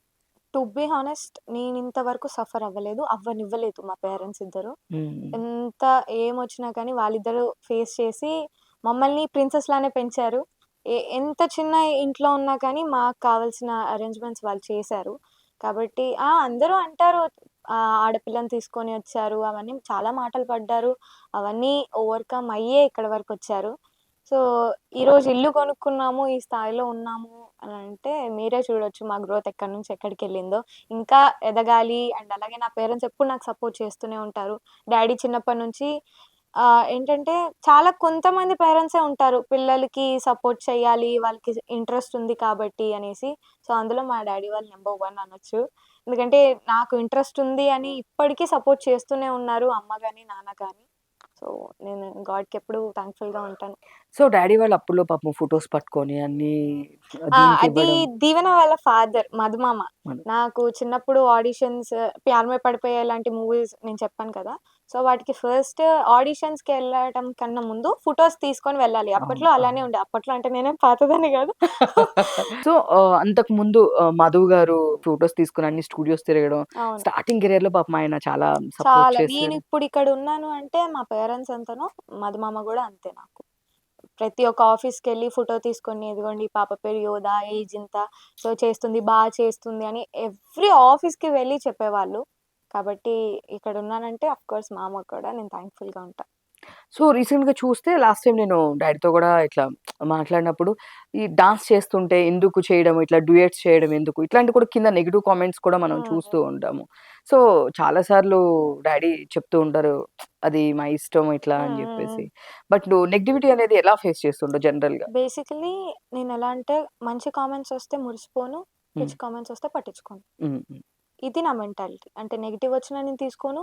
టు బీ హానెస్ట్ నేనింత వరకు సఫర్ అవ్వలేదు. అవ్వనివ్వలేదు మా పేరెంట్స్ ఇద్దరు. హ్మ్. ఎంత ఏమొచ్చినా కానీ వాళ్ళిద్దరూ ఫేస్ చేసి మమ్మల్ని ప్రిన్సెస్ లానే పెంచారు. ఎంత చిన్న ఇంట్లో ఉన్నా కానీ మాకు కావాల్సిన అరేంజ్‌మెంట్స్ వాళ్ళు చేశారు. కాబట్టి అందరూ అంటారు ఆడపిల్లని తీసుకొని వచ్చారు. అవన్నీ చాలా మాటలు పడ్డారు. అవన్నీ ఓవర్‌కమ్ అయ్యే ఇక్కడి వరకొచ్చారు. సో, ఈరోజు ఇల్లు కొనుక్కున్నాము, ఈ స్థాయిలో ఉన్నాము అనంటే మీరే చూడొచ్చు మా గ్రోత్ ఎక్కడి నుంచి ఎక్కడికెళ్ళిందో. ఇంకా ఎదగాలి అండ్ అలాగే నా పేరెంట్స్ ఎప్పుడు నాకు సపోర్ట్ చేస్తూనే ఉంటారు. డ్యాడీ చిన్నప్పటి నుంచి ఏంటంటే చాలా కొంతమంది పేరెంట్సే ఉంటారు. పిల్లలకి సపోర్ట్ చేయాలి, వాళ్ళకి ఇంట్రెస్ట్ ఉంది కాబట్టి అనేసి. సో, అందులో మా డ్యాడీ వాళ్ళు నంబర్ 1 అనొచ్చు. ఎందుకంటే నాకు ఇంట్రెస్ట్ ఉంది అని ఇప్పటికి సపోర్ట్ చేస్తూనే ఉన్నారు అమ్మ గాని, నాన్న గాని. సో, నేను గాడ్‌కి ఎప్పుడూ థాంక్‌ఫుల్‌గా ఉంటాను. సో, డ్యాడీ వాళ్ళు అప్పుల్లో పాపం ఫోటోస్ పట్టుకొని అన్నీ అది దీనికివ్వడం. దీవెన వాళ్ళ ఫాదర్ మధుమామ. మన నాకు చిన్నప్పుడు ఆడిషన్స్ 'ప్యార్ మే పడ్ పోయే' లాంటి మూవీస్ నేను చెప్పాను కదా! సో, వాటికి ఫస్ట్ ఆడిషన్స్‌కెళ్ళడం కన్నా ముందు ఫోటోస్ తీసుకొని వెళ్ళాలి. అవును. అప్పట్లో అలానే అవును. ఉండే. అప్పట్లో అంటే నేనేం పాతదాన్ని గాదు. సో, అంతకుముందు 'మధు' గారు ఫోటోస్ తీసుకొని అన్ని స్టూడియోస్ తిరగడం. అవును. స్టార్టింగ్ కెరియర్‌లో పాపం ఆయన చాలా సపోర్ట్ చాలా. చేశారు. నేనిప్పుడిక్కడున్నాను అంటే మా పేరెంట్స్ ఎంతనో మధుమామ గూడా అంతే నాకు. ప్రతి ఒక్క ఆఫీస్‌కెళ్ళి ఫోటో తీసుకొని, ఇదిగోండి ఈ పాప పేరు యోధ, ఏజ్ ఇంత, సో చేస్తుంది, చేస్తుంది అని ఎవ్రి ఆఫీస్‌కి వెళ్లి చెప్పేవాళ్ళు. కాబట్టి ఇక్కడున్నానంటే ఆఫ్‌కోర్స్ మా అమ్మకి కూడా నేను థాంక్‌ఫుల్‌గా ఉంటా. సో, రీసెంట్‌గా చూస్తే లాస్ట్ టైమ్ నేను డ్యాడీతో గూడా ఇట్లా మాట్లాడినప్పుడు, ఈ డాన్స్ చేస్తుంటే ఎందుకు చేయడం, ఇట్లా డ్యూయెట్స్ చేయడం ఎందుకు, ఇట్లాంటివి కూడా కింద నెగెటివ్ కామెంట్స్ కూడా మనం హ్మ్. చూస్తూ హ్మ్. ఉంటాము. సో, చాలా సార్లు డ్యాడీ చెప్తూ ఉంటారు, అది మా ఇష్టం ఇట్లా హ్మ్. అని హ్మ్. హ్మ్. జెప్పేసి. బట్ నువ్వు నెగటివిటీ అనేది ఎలా ఫేస్ చేస్తుంటావు జనరల్‌గా? బేసికల్లీ నేనెలా అంటే మంచి కామెంట్స్ వస్తే మురిసిపోను, హ్మ్. పిచ్చి కామెంట్స్ వస్తే పట్టించుకోను. హ్మ్. హ్మ్. ఇది నా మెంటాలిటీ. అంటే నెగెటివ్ వచ్చినా నేను తీసుకోను.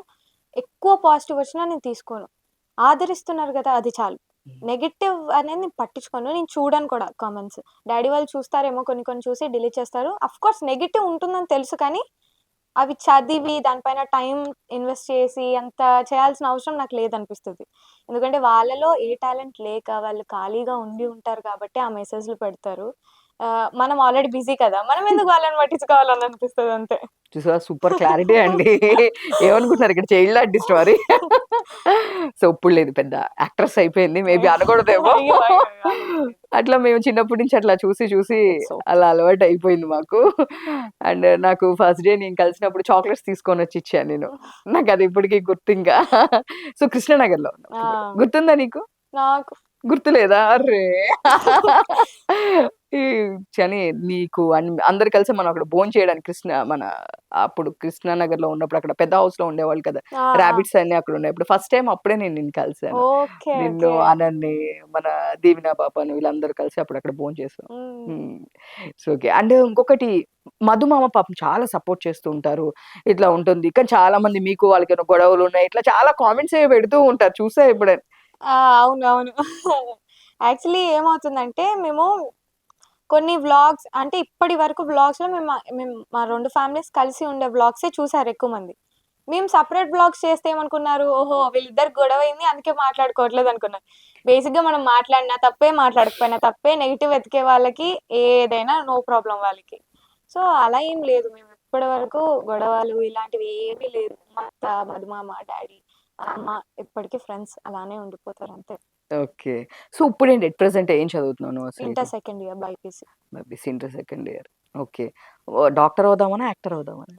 ఎక్కువ పాజిటివ్ వచ్చినా నేను తీసుకోను. ఆదరిస్తున్నారు గదా! అది చాలు. హ్మ్. నెగెటివ్ అనేది నేను పట్టించుకోను. నేను చూడను కూడా కామెంట్స్. డ్యాడీ వాళ్ళు చూస్తారేమో కొన్ని కొన్ని చూసి డిలీట్ చేస్తారు. అఫ్‌కోర్స్ నెగెటివ్ ఉంటుందని తెలుసు కానీ, అవి చదివి దానిపైన టైమ్ ఇన్వెస్ట్ చేసి అంత చేయాల్సిన అవసరం నాకు లేదనిపిస్తది. ఎందుకంటే వాళ్ళలో ఏ టాలెంట్ లేక వాళ్ళు ఖాళీగా ఉండి ఉంటారు కాబట్టి ఆ మెసేజ్‌లు పెడతారు. మనం ఆల్రెడీ బిజీ కదా! మనం ఎందుకు వాళ్ళని పట్టించుకోవాలని అనిపిస్తది అంతే. చూసావా సూపర్ క్లారిటీ అండి. ఏమనుకుంటున్నారు ఇక్కడ చైల్డ్ ఆర్టిస్ట్ మరి. సో ఇప్పుడు లేదు, పెద్ద యాక్ట్రెస్ అయిపోయింది, మేబీ అనకూడదేమో. అయ్యో, అయ్యో, అనట్లేదు. అట్లా మేము చిన్నప్పటి నుంచి అట్లా చూసి చూసి It's okay. అలా అలవాటు అయిపోయింది మాకు. అండ్ నాకు ఫస్ట్ డే నేను కలిసినప్పుడు చాక్లెట్స్ తీసుకొని వచ్చి ఇచ్చాను నేను. నాకు అది ఇప్పటికీ గుర్తు ఇంకా. సో కృష్ణనగర్లో ఉన్నాం ఆ, ఇప్పుడు. గుర్తుందా నీకు? నాకు గుర్తులేదా? అర్రే! ఈ చని నీకు అందరు కలిసి మనం అక్కడ భోంచేయడానికి మన అప్పుడు కృష్ణానగర్‌లో ఉన్నప్పుడు అక్కడ పెద్ద హౌస్‌లో ఉండేవాళ్ళు కదా! ఆ, రాబిట్స్ అన్నీ అక్కడ ఉన్నప్పుడు ఫస్ట్ టైమ్ అప్పుడే నేను నిన్ను కలిసాను. ఓకే, నిన్ను, ఓకే. ఆనంద్‌ని, మన దీవెన పాపను వీళ్ళందరూ కలిసి అప్పుడు అక్కడ భోంచేసాం. ఉమ్. హ్మ్. It's okay. అండ్ ఇంకొకటి, మధుమామ పాపం చాలా సపోర్ట్ చేస్తూ ఉంటారు. ఇట్లా ఉంటుంది. కానీ చాలా మంది మీకు వాళ్ళకేమైనా గొడవలున్నాయి, ఇట్లా చాలా కామెంట్స్ ఏవో పెడుతూ ఉంటారు. చూసావా ఎప్పుడైనా? ఆ, అవునవును. యాక్చువల్లీ ఏమవుతుందంటే మేము కొన్ని వ్లాగ్స్ అంటే ఇప్పటి వరకు వ్లాగ్స్‌లో మేము మా 2 ఫ్యామిలీస్ కలిసి ఉండే వ్లాగ్సే చూసారు ఎక్కువ మంది. మేము సెపరేట్ వ్లాగ్స్ చేస్తే ఏమనుకున్నారు, ఓహో! వీళ్ళిద్దరికి గొడవైంది అందుకే మాట్లాడుకోవట్లేదు అనుకున్నారు. బేసిక్‌గా మనం మాట్లాడినా తప్పే, మాట్లాడకపోయినా తప్పే, నెగెటివ్ వెతికే వాళ్ళకి ఏదైనా నో ప్రాబ్లమ్ వాళ్ళకి. సో, అలా ఏం లేదు. మేము ఇప్పటి వరకు గొడవలు ఇలాంటివి ఏమీ లేదు. మా అత్త, మధుమామ, డ్యాడీ, అమ్మ ఇప్పటికి ఫ్రెండ్స్ అలానే ఉండిపోతారు అంతే. ఓకే. సో ఇప్పుడేంటి ఎట్ ప్రెజెంట్ ఏం చదువుతున్నావు నువ్వు అసలకి? Inter second year BiPC. BSc inter second year. Okay. Doctor అవుదామనా? యాక్టర్ అవుదామనా?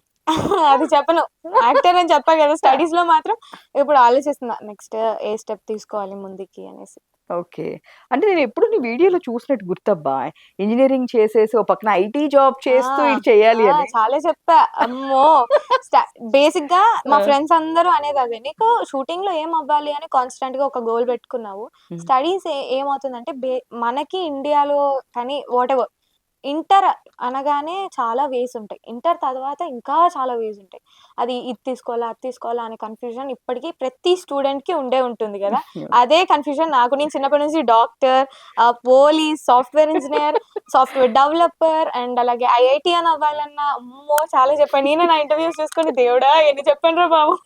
అది చెప్పను. యాక్టర్ అని చెప్పా కదా! స్టడీస్‌లో మాత్రం ఇప్పుడు ఆలోచిస్తున్నా నెక్స్ట్ ఏ స్టెప్ తీసుకోవాలి ముందుకి అనేసి. ఓకే. అంటే నేనెప్పుడు నీ వీడియోలో చూసినట్టు గుర్తబ్బా! ఇంజినీరింగ్ చేసేసి ఓ పక్కన ఐటీ జాబ్ ఆ! చేస్తూ ఇది చేయాలి ఆ, అని. చాలా చెప్పా. అమ్మో! స్ట బేసిక్‌గా మా ఆ! ఫ్రెండ్స్ అందరూ అనేదదే. "నీకు షూటింగ్‌లో ఏం అవ్వాలి అని కాన్స్టెంట్‌గా ఒక గోల్ పెట్టుకున్నావు. హ్మ్. స్టడీస్ ఏమవుతుందంటే మనకి ఇండియాలో కానీ వాటెవర్ ఇంటర్ అనగానే చాలా వేస్ ఉంటాయి. ఇంటర్ తర్వాత ఇంకా చాలా వేస్ ఉంటాయి. అది ఇది తీసుకోవాలా, అది తీసుకోవాలా అనే కన్‌ఫ్యూజన్ ఇప్పటికి ప్రతి స్టూడెంట్‌కి ఉండే ఉంటుంది గదా! అదే కన్‌ఫ్యూజన్ నాకు. నేను చిన్నప్పటి నుంచి doctor, police, software engineer, software developer and అలాగే ఐఐటీయన్ అవ్వాలన్న అమ్మో! చాలా చెప్పాను. నేనే నా ఇంటర్‌వ్యూస్ చూసుకొని దేవుడా! ఎన్ని చెప్పానురా బాబు.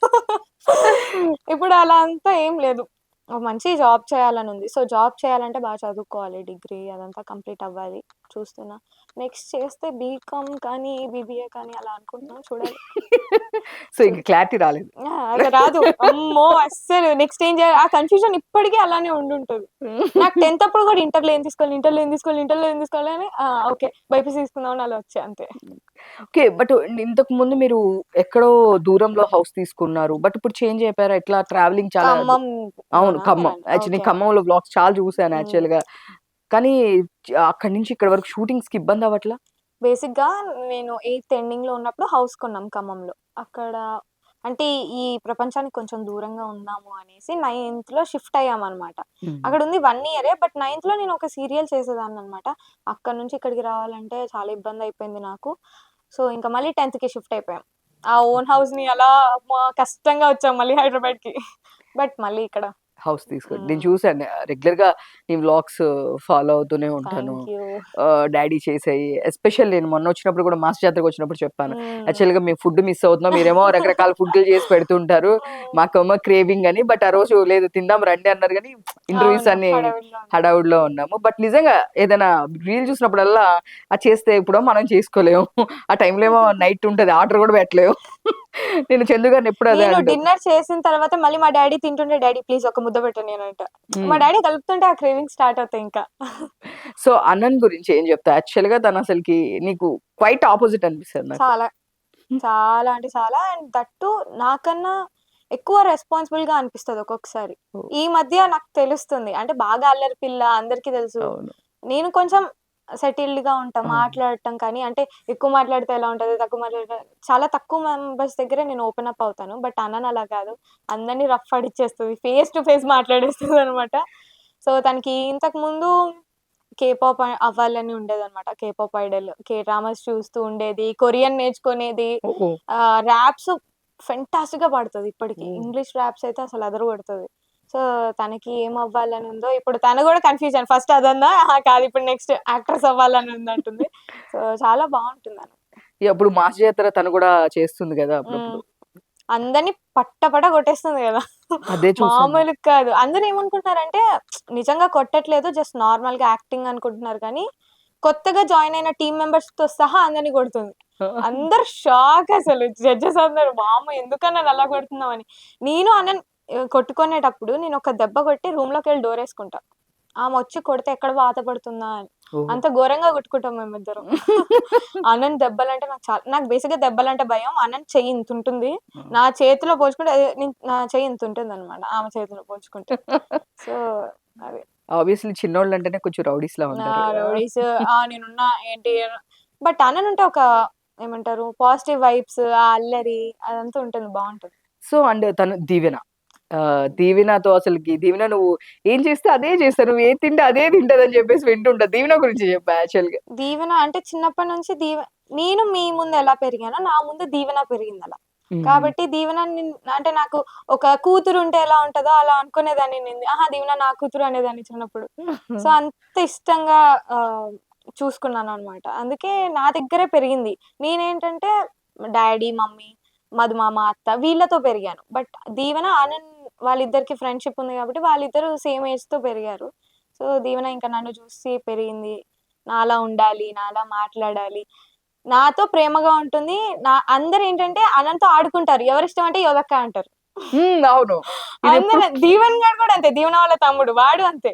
ఇప్పుడు అలా అంతా ఏం లేదు. ఒక మంచి జాబ్ చేయాలనుంది. సో, జాబ్ చేయాలంటే బాగా చదువుకోవాలి. డిగ్రీ అదంతా కంప్లీట్ అవ్వాలి. చూస్తున్నా. నెక్స్ట్ చేస్తే బీకామ్ కానీ, బీబీఏ కానీ అలా అనుకుంటున్నా. చూడాలి. సో ఇంక క్లారిటీ రాలేదు. అది రాదు. అమ్మో! అస్సలు నెక్స్ట్ ఏం చేయాలి? ఆ కన్‌ఫ్యూజన్ ఇప్పటికి అలానే ఉండుంటది. నాకు 10థ్ అప్పుడు కూడా ఇంటర్‌లో ఏం తీసుకోవాలి, ఇంటర్‌లో ఏం తీసుకోవాలి, ఇంటర్‌లో ఏం తీసుకోవాలి అని ఓకే. బైపీసీ తీసుకుందాం అని అలా వచ్చా అంతే. ఓకే. బట్ ఇంతకు ముందు మీరు ఎక్కడో దూరంలో హౌస్ తీసుకున్నారు. బట్ ఇప్పుడు చేంజ్ అయిపోయారా? ఎట్లా ట్రావెలింగ్ చాలా ఖమ్మం అవును. లోనా ఖమ్మం. మీరన్నది? Actually okay. నేను ఖమ్మంలో వ్లాగ్స్ చాలా చూసాను హ్మ్. యాక్చువల్‌గా. కానీ అక్కడి నుంచి ఇక్కడి వరకు షూటింగ్స్‌కి ఇబ్బంది అవ్వట్లా? బేసిక్‌గా నేను 8థ్ ఎండింగ్‌లో ఉన్నప్పుడు హౌస్ కొన్నాం ఖమ్మంలో. అక్కడ అంటే ఈ ప్రపంచానికి కొంచెం దూరంగా ఉందాము అనేసి 9థ్‌లో షిఫ్ట్ అయ్యామనమాట. హ్మ్. అక్కడుంది 1 ఇయరే. బట్ 9థ్‌లో నేను ఒక సీరియల్ చేసేదాన్ననమాట. అక్కడి నుంచి ఇక్కడికి రావాలంటే చాలా ఇబ్బందయిపోయింది నాకు. సో, ఇంక మళ్ళీ 10థ్‌కి షిఫ్ట్ అయిపోయాం. ఆ ఓన్ హౌస్‌ని అలా అమ్మా! కష్టంగా వచ్చాం మళ్ళీ హైదరాబాద్‌కి. బట్ మళ్ళీ ఇక్కడ హౌస్ తీసుకోండి. నేను హ్మ్. చూసాను రెగ్యులర్‌గా నీ వ్లాగ్స్ ఫాలో అవుతూనే ఉంటాను. Thank you. డ్యాడీ చేసేయి ఎస్పెషల్ నేను మొన్నొచ్చినప్పుడు కూడా మాస్ జాతరకొచ్చినప్పుడు చెప్పాను. హ్మ్. యాక్చువల్‌గా మేము ఫుడ్ మిస్ అవుతున్నాం. మీరేమో రకరకాల ఫుడ్‌లు చేసి పెడుతుంటారు. హ్మ్. మాకేమో క్రేవింగ్ అని. బట్ ఆ రోజు లేదు తిందాం రండి అన్నారు గానీ ఇంటర్వ్యూస్ అవును. అన్నీ హడావిడిలో ఉన్నాం. హడావుడిలో ఉన్నాము. బట్ నిజంగా ఏదైనా రీల్ చూసినప్పుడల్లా అది చేస్తే ఎప్పుడో మనం చేసుకోలేము. ఆ టైంలో ఏమో నైట్ ఉంటది. ఆర్డర్ కూడా పెట్టలేము. నేను చందు గారిని ఎప్పుడు అదే నేను అంటాను. డిన్నర్ చేసిన తర్వాత మళ్ళీ మా డ్యాడీ తింటుంటే, "డ్యాడీ ప్లీజ్ ఒక ముద్ద పెట్టు" నేనంట. మా హ్మ్. డ్యాడీ కలుపుతుంటే ఆ క్రేవింగ్స్ స్టార్ట్ అవుతాయి ఇంకా. సో, అన్నన్ గురించి ఏం చెప్తావు? యాక్చువల్‌గా తనసలకి నీకు క్వైట్ అపోజిట్ అనిపిస్తది నాకు. చాలా, చాలా అంటే చాలా అండ్ దట్ టూ నాకన్నా ఎక్కువ రెస్పాన్సిబుల్‌గా అనిపిస్తది ఒక్కొక్కసారి. ఓహ్! ఈ మధ్య నాకు తెలుస్తుంది. అంటే బాగా అల్లరి పిల్ల అందరికీ తెలుసు. అవును. నేను కొంచెం సెటిల్డ్‌గా ఉంటా. అవును. మాట్లాడటం కానీ అంటే ఎక్కువ మాట్లాడితే ఎలా ఉంటది, తక్కువ మాట్లాడితే చాలా తక్కువ మెంబర్స్ దగ్గరే నేను ఓపెన్ అప్ అవుతాను. బట్ అనన్ అలా కాదు. అందరిని రఫ్ ఆడిచ్చేస్తది. ఫేస్ టు ఫేస్ మాట్లాడేస్తదనమాట. సో, తనకి ఇంతకుముందు కే-పాప్ అవ్వాలని ఉండేదనమాట. కే-పాప్ ఐడల్, కే డ్రామాస్ చూస్తూ ఉండేది. కొరియన్ నేర్చుకునేది. ఓహ్! ర్యాప్స్ ఫెంటాస్టిక్‌గా పాడుతది ఇప్పటికి. ఓహ్! ఇంగ్లీష్ ర్యాప్స్ అయితే అసలు అదరగొడతది. సో, తనకి ఏం అవ్వాలని ఉందో ఇప్పుడు తను గూడా కన్‌ఫ్యూజన్. ఫస్ట్ అదన్నా, అహా! కాదు ఇప్పుడు నెక్స్ట్ యాక్ట్రెస్ అవ్వాలని ఉందంటుంది. సో, చాలా బావుంటుందను. అప్పుడు 'మాస్ జాతర' తను కూడా చేస్తుంది గదా! హ్మ్. అప్పుడప్పుడు. అందరిని పట్ట కొట్టేస్తుంది గదా! అదే చూసాను. మామూలుగా కాదు. అందరూ ఏమనుకుంటున్నారంటే నిజంగా కొట్టట్లేదు. జస్ట్ నార్మల్‌గా యాక్టింగ్ అనుకుంటున్నారు కానీ, కొత్తగా జాయిన్ అయిన టీమ్ మెంబర్స్‌తో సహా అందరిని కొడుతుంది. అందరూ షాక్ అసలు. జడ్జెస్ అందరూ వామ్మో! ఎందుకని నన్ను అలా కొడుతున్నావని. నేను అనన్ కొట్టుకునేటప్పుడు నేను ఒక దెబ్బ కొట్టి రూమ్‌లోకి వెళ్ళి డోర్ వేసుకుంటా. ఆమె వచ్చి కొడితే ఎక్కడ వాత పడుతుందా అని. ఓహ్! అంత ఘోరంగా కొట్టుకుంటాం మేమిద్దరం. అన్నని దెబ్బలంటే నాకు బేసిక్‌గా దెబ్బలంటే భయం. అన్నని చెయ్యి ఇంతుంటుంది. నా చేతిలో పోల్చుకుంటే నా చెయ్యి ఇంతుంటుందనమాట ఆమె చేతిలో పోల్చుకుంటే. సో, అది. ఆబ్వియస్లీ చిన్నోళ్ళంటేనే కొంచెం రౌడీస్‌లా ఉంటారు. రౌడీస్ నేనున్నా ఏంటి బట్ అన్ననుంటే ఒక ఏమంటారు పాజిటివ్ వైబ్స్, ఆ అల్లరి అదంతా ఉంటుంది. బావుంటది. సో, అండ్ తను దీవెన. దీవెనతో అసలకి దీవెన నువ్వు ఏం చేస్తే అదే చేస్తారు. నువ్వు ఏది తింటే అదే తింటదని చెప్పేసి వింటుంటా. దీవెన గురించి చెప్పు యాక్చువల్‌గా. దీవెన అంటే చిన్నప్పటి నుంచి నేను మీ ముందు ఎలా పెరిగానో, నా ముందు దీవెన పెరిగిందలా. హ్మ్. కాబట్టి దీవెన అంటే నాకు ఒక కూతురుంటే ఎలా ఉంటదో అలా అనుకునేదాన్ని నేను. ఆహా! దీవెన నా కూతురు అనేదాన్ని చిన్నప్పుడు. సో, అంత ఇష్టంగా చూసుకున్నాననమాట. అందుకే నా దగ్గరే పెరిగింది. నేనేంటంటే డ్యాడీ, మమ్మీ, మధుమామ, అత్త వీళ్ళతో పెరిగాను. బట్ దీవెన, ఆనంద్ వాళ్ళిద్దరికి ఫ్రెండ్‌షిప్ ఉంది కాబట్టి వాళ్ళిద్దరూ సేమ్ ఏజ్‌తో పెరిగారు. సో, దీవెన ఇంకా నన్ను చూసి పెరిగింది. నాలా ఉండాలి, నాలా మాట్లాడాలి. నాతో ప్రేమగా ఉంటుంది. అందరేంటంటే అనంత్‌తో ఆడుకుంటారు. ఎవరిష్టం అంటే యోదక్క అంటారు. హ్మ్. అవును. ఇదెప్పుడు అందరు దీవెన్ గాడు కూడా అంతే. దీవెన వాళ్ళ తమ్ముడు. వాడు అంతే.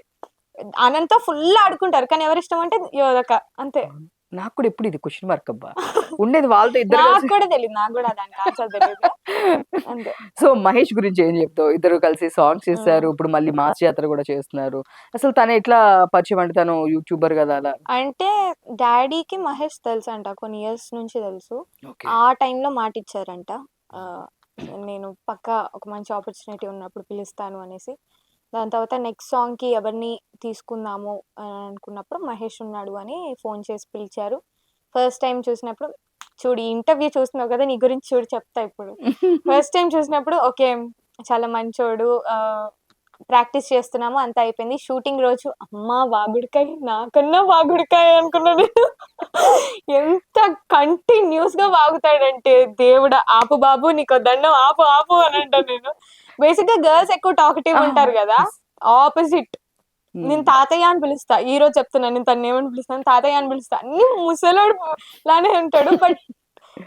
అనంత్‌తో ఫుల్ ఆడుకుంటారు. కానీ ఎవరిష్టం అంటే యోదక్క అంతే. నాకు కూడా ఎప్పుడు ఇది క్వెషన్ మార్క్ అబ్బా! ఉండేది వాళ్ళతో ఇద్దరు నాకు కలిసి. కూడా తెలీదు. నాకు కూడా దానికి ఆన్సర్ తెలీదు. అంతే. సో, మహేష్ గురించి ఏం చెప్తావు? ఇద్దరు కలిసి సాంగ్స్ చేశారు. హ్మ్. ఇప్పుడు మళ్ళీ మాస్ జాతర కూడా చేస్తున్నారు. అసలు తను ఎట్లా పరిచయం అంటే తను యూట్యూబర్ కదా అలా? అంటే డ్యాడీకి మహేష్ తెలుసంట. కొన్ని ఇయర్స్ నుంచి తెలుసు. ఓకే. ఆ టైంలో మాటిచ్చారంట. ఆహ్, నేను పక్కా ఒక మంచి ఆపర్చునిటీ ఉన్నప్పుడు పిలుస్తాను అనేసి. దాని తర్వాత నెక్స్ట్ సాంగ్‌కి ఎవరిని తీసుకుందాము అని అనుకున్నప్పుడు మహేష్ ఉన్నాడు అని ఫోన్ చేసి పిలిచారు. ఫస్ట్ టైమ్ చూసినప్పుడు చూడు ఈ ఇంటర్వ్యూ చూస్తున్నావు కదా! నీ గురించి చూడు చెప్తా ఇప్పుడు. ఫస్ట్ టైమ్ చూసినప్పుడు ఓకే. చాలా మంచోడు. ప్రాక్టీస్ చేస్తున్నాము. అంతా అయిపోయింది. షూటింగ్ రోజు అమ్మ వాగుడుకాయ నాకన్నా వాగుడుకాయ అనుకున్నా నేను. ఎంత కంటిన్యూయస్‌గా వాగుతాడంటే దేవుడా! ఆపు బాబు నీకో దండం ఆపు ఆపు అని అంటా నేను. బేసిక్‌గా గర్ల్స్ ఎక్కువ టాకటివ్ ఆ! ఉంటారు గదా! యెస్. ఆపోజిట్. నేను హ్మ్. తాతయ్య అని పిలుస్తా. ఈరోజు చెప్తున్నా నేను తననేమని పిలుస్తాను తాతయ్య అని పిలుస్తా. అన్ని ముసలోడు లానే ఉంటాడు. బట్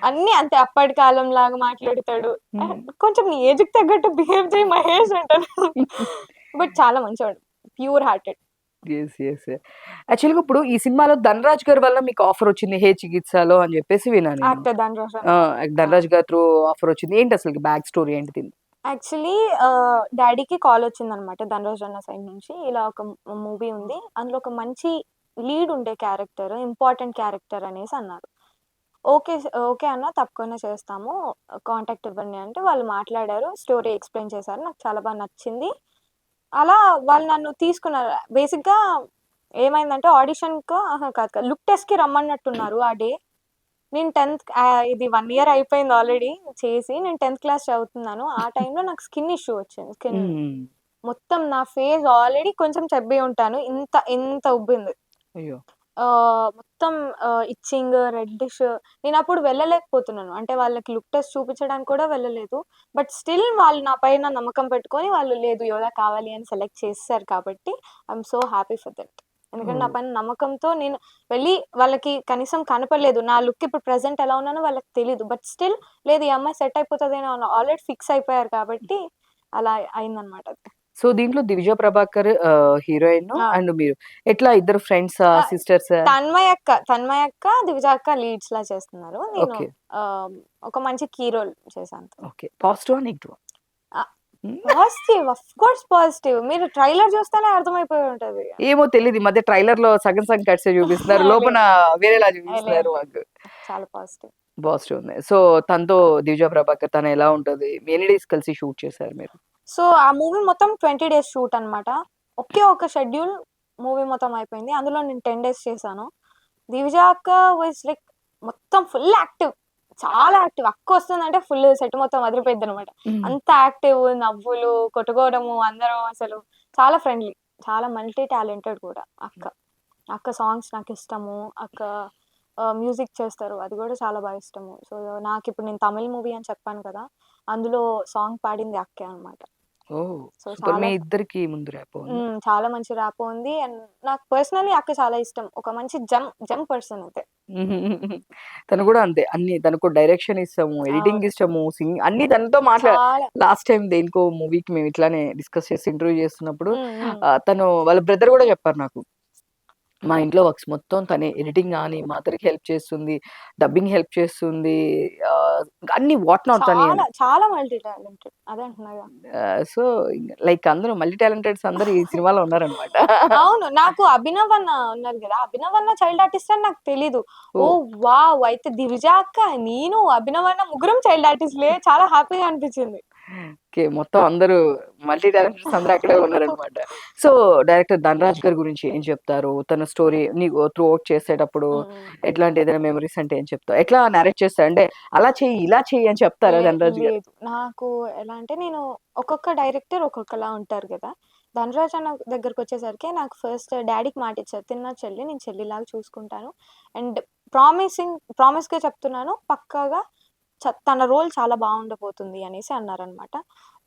అన్నీ అంతే అప్పటి కాలంలాగా మాట్లాడతాడు. హ్మ్. కొంచెం నీ ఏజ్‌కి తగ్గట్టు బిహేవ్ చేయి మహేష్ అంటాను. బట్ చాలా మంచోడు. Pure hearted. యెస్. యెస్. యాక్చువల్‌గా ఇప్పుడు ఈ సినిమాలో 'ధనరాజ్' గారి వల్ల మీకు ఆఫర్ వచ్చింది 'హే చికిత్సలో' అని చెప్పేసి విన్నా నేను. యాక్టర్ ధనుష్ ఆ! అన్న. ఆ! 'ధనరాజ్' గారి త్రూ ఆఫర్ వచ్చింది. ఏంటి అసలకి బ్యాక్ స్టోరీ ఏంటి దీనిది? యాక్చువల్లీ డ్యాడీకి కాలొచ్చిందనమాట ధనుష్ అన్న సైడ్ నుంచి. ఇలా ఒక మూవీ ఉంది. అందులో ఒక మంచి లీడ్ ఉండే క్యారెక్టర్, ఇంపార్టెంట్ క్యారెక్టర్ అనేసి అన్నారు. ఓకే అన్న తప్పకుండా చేస్తాము. కాంటాక్ట్ ఇవ్వండి అంటే వాళ్ళు మాట్లాడారు. స్టోరీ ఎక్స్‌ప్లెయిన్ చేశారు. నాకు చాలా బాగా నచ్చింది. అలా వాళ్ళు నన్ను తీసుకున్నారు. బేసిక్‌గా ఏమైందంటే ఆడిషన్‌కో అహా! కాదు కాదు. లుక్ టెస్ట్‌కి రమ్మన్నట్టున్నారు ఆ డే. నేను ఇది 1 ఇయర్ అయిపోయింది ఆల్రెడీ చేసి. నేను 10థ్ క్లాస్ చదువుతున్నాను. ఆ టైంలో నాకు స్కిన్ ఇష్యూ వచ్చింది. హ్మ్. మొత్తం నా ఫేస్ ఆల్రెడీ కొంచెం చెబ్బీ ఉంటాను. ఇంత ఉబ్బింది. అయ్యో! మొత్తం ఇచ్చింగ్, రెడ్డిష్ నేనప్పుడు వెళ్ళలేకపోతున్నాను. అంటే వాళ్ళకి లుక్ టెస్ట్ చూపించడానికి కూడా వెళ్ళలేదు. బట్ స్టిల్ వాళ్ళు నా పైన నమ్మకం పెట్టుకొని వాళ్ళు లేదు యోగా కావాలి అని సెలెక్ట్ చేసేసారు కాబట్టి I'm so happy for that. ఎందుకంటే నా ఓహ్! పైన నమ్మకంతో నేను వెళ్ళి వాళ్ళకి కనీసం కనపడలేదు. నా లుక్ ఇప్పుడు ప్రెజెంట్ ఎలా ఉన్నానో వాళ్ళకి తెలీదు. బట్ స్టిల్ లేదు ఈ అమ్మాయి సెట్ అయిపోతది అని ఆల్రెడీ ఫిక్స్ అయిపోయారు కాబట్టి అలా అయిందనమాట అది. సో, దీంట్లో 'దివిజ ప్రభాకర్' హీరోయిన్ ఆ! అండ్ మీరు ఎట్లా ఇద్దరు ఫ్రెండ్సా? ఆ! సిస్టర్సా? తన్మయక్క, దివిజ అక్క లీడ్స్‌లా చేస్తున్నారు. నేను ఓకే. ఒక మంచి కీ రోల్ చేశాను. ఓకే. పాజిటివా? నెగెటివా? ఆ! హ్మ్. Positive of course positive. మీరు ట్రైలర్ చూస్తేనే అర్థమైపోయి ఉంటది. ఏమో తెలీదు. ఈ మధ్య ట్రైలర్‌లో సగం సగం కట్సే చూపిస్తున్నారు. లోపల లేదు. వేరేలా లేదు. చూపిస్తున్నారు మాకు. చాలా పాజిటివ్. పాజిటివ్ ఉంది. సో, తనతో 'దివిజ ప్రభాకర్' తను ఎలా ఉంటది? ఎన్ని డేస్ కలిసి షూట్ చేశారు మీరు? సో, ఆ మూవీ మొత్తం 20 డేస్ షూట్ అన్నమాట. ఒకే ఒక షెడ్యూల్ మూవీ మొత్తం అయిపోయింది. అందులో నేను 10 డేస్ చేశాను. దివిజ అక్క వాస్ లైక్ మొత్తం ఫుల్ యాక్టివ్. చాలా యాక్టివ్. అక్కొస్తుందంటే ఫుల్ సెట్ మొత్తం అదిరిపోయిద్దనమాట. హ్మ్. అంత యాక్టివ్, నవ్వులు, కొట్టుకోవడము అందరం అసలు చాలా ఫ్రెండ్లీ. చాలా మల్టీ టాలెంటెడ్ కూడా అక్క. అక్క సాంగ్స్ నాకిష్టము. అక్క మ్యూజిక్ చేస్తారు. అది గూడా చాలా ఇష్టము. సో, నాకిప్పుడు నేను తమిళ్ మూవీ అని చెప్పాను కదా! అందులో సాంగ్ పాడింది అక్కే అనమాట. ఓహ్! So, super. మీ చాలా ఇద్దరికి ముందు ర్యాపో ఉందా? చాలా మంచి ర్యాపో ఉంది. అండ్ నాకు పర్సనల్లీ అక్క చాలా ఇష్టం. ఒక మంచి జెమ్ పర్సన్ అంతే. తను కూడా అంతే. అన్ని తనకు డైరెక్షన్ ఇష్టము, ఎడిటింగ్ అవును. ఇష్టము, అన్ని తనతో చాలా. లాస్ట్ టైం దేనికో మూవీకి మేము ఇట్లానే డిస్కస్ చేసి ఇంటర్వ్యూ చేస్తున్నప్పుడు హ్మ్. హ్మ్. తను వాళ్ళ బ్రదర్ కూడా చెప్పారు నాకు. మా ఇంట్లో వర్క్స్ మొత్తం తనే ఎడిటింగ్ గాని, మదర్‌కి హెల్ప్ చేస్తుంది, డబ్బింగ్ హెల్ప్ చేస్తుంది. అన్ని వాట్ నాట్ తనే అని. చాలా, చాలా మల్టీ టాలెంటెడ్. అదే అంటున్నాగా. సో, లైక్ అందరూ మల్టీ టాలెంటెడ్స్ అందరూ ఈ సినిమాలో ఉన్నారనమాట. అవును. నాకు అభినవ్ అన్న ఉన్నారు గదా! అభినవ్ అన్న చైల్డ్ ఆర్టిస్ట్ అని నాకు తెలీదు. ఓహ్! ఓహ్! వావ్! అయితే దివిజ అక్క, నేను, అభినవ్ అన్న ముగ్గురం చైల్డ్ ఆర్టిస్ట్‌లే. చాలా హ్యాపీగా అనిపించింది. ఓకే. మొత్తం అందరూ మల్టీ టాలెంటెడ్స్ అందరూ అక్కడే ఉన్నారనమాట. సో, డైరెక్టర్ 'ధనరాజ్' గారి గురించి ఏం చెప్తారు? తన స్టోరీ నీకు త్రూ ఔట్ చేసేటప్పుడు హ్మ్. హ్మ్. ఎట్లాంటి ఏదైనా మెమోరీస్ అంటే ఏం చెప్తావు? ఎట్లా నరేట్ చేస్తాడు? అంటే అలా చెయ్యి, ఇలా చెయ్యి అని చెప్తారా 'ధనరాజ్' గారు? లేదు. నాకు ఎలా అంటే నేను ఒక్కొక్క డైరెక్టర్ ఒక్కొక్కలా ఉంటారు గదా! ధనరాజ్ అన్న దగ్గరకొచ్చేసరికి నాకు ఫస్ట్ డ్యాడీకి మాటిచ్చారు. తిన్న చెల్లి నేను చెల్లిలాగా చూసుకుంటాను. అండ్ ప్రామిస్‌గా చెప్తున్నాను. పక్కాగా తన రోల్ చాలా బావుండబోతుంది అనేసి అన్నారనమాట.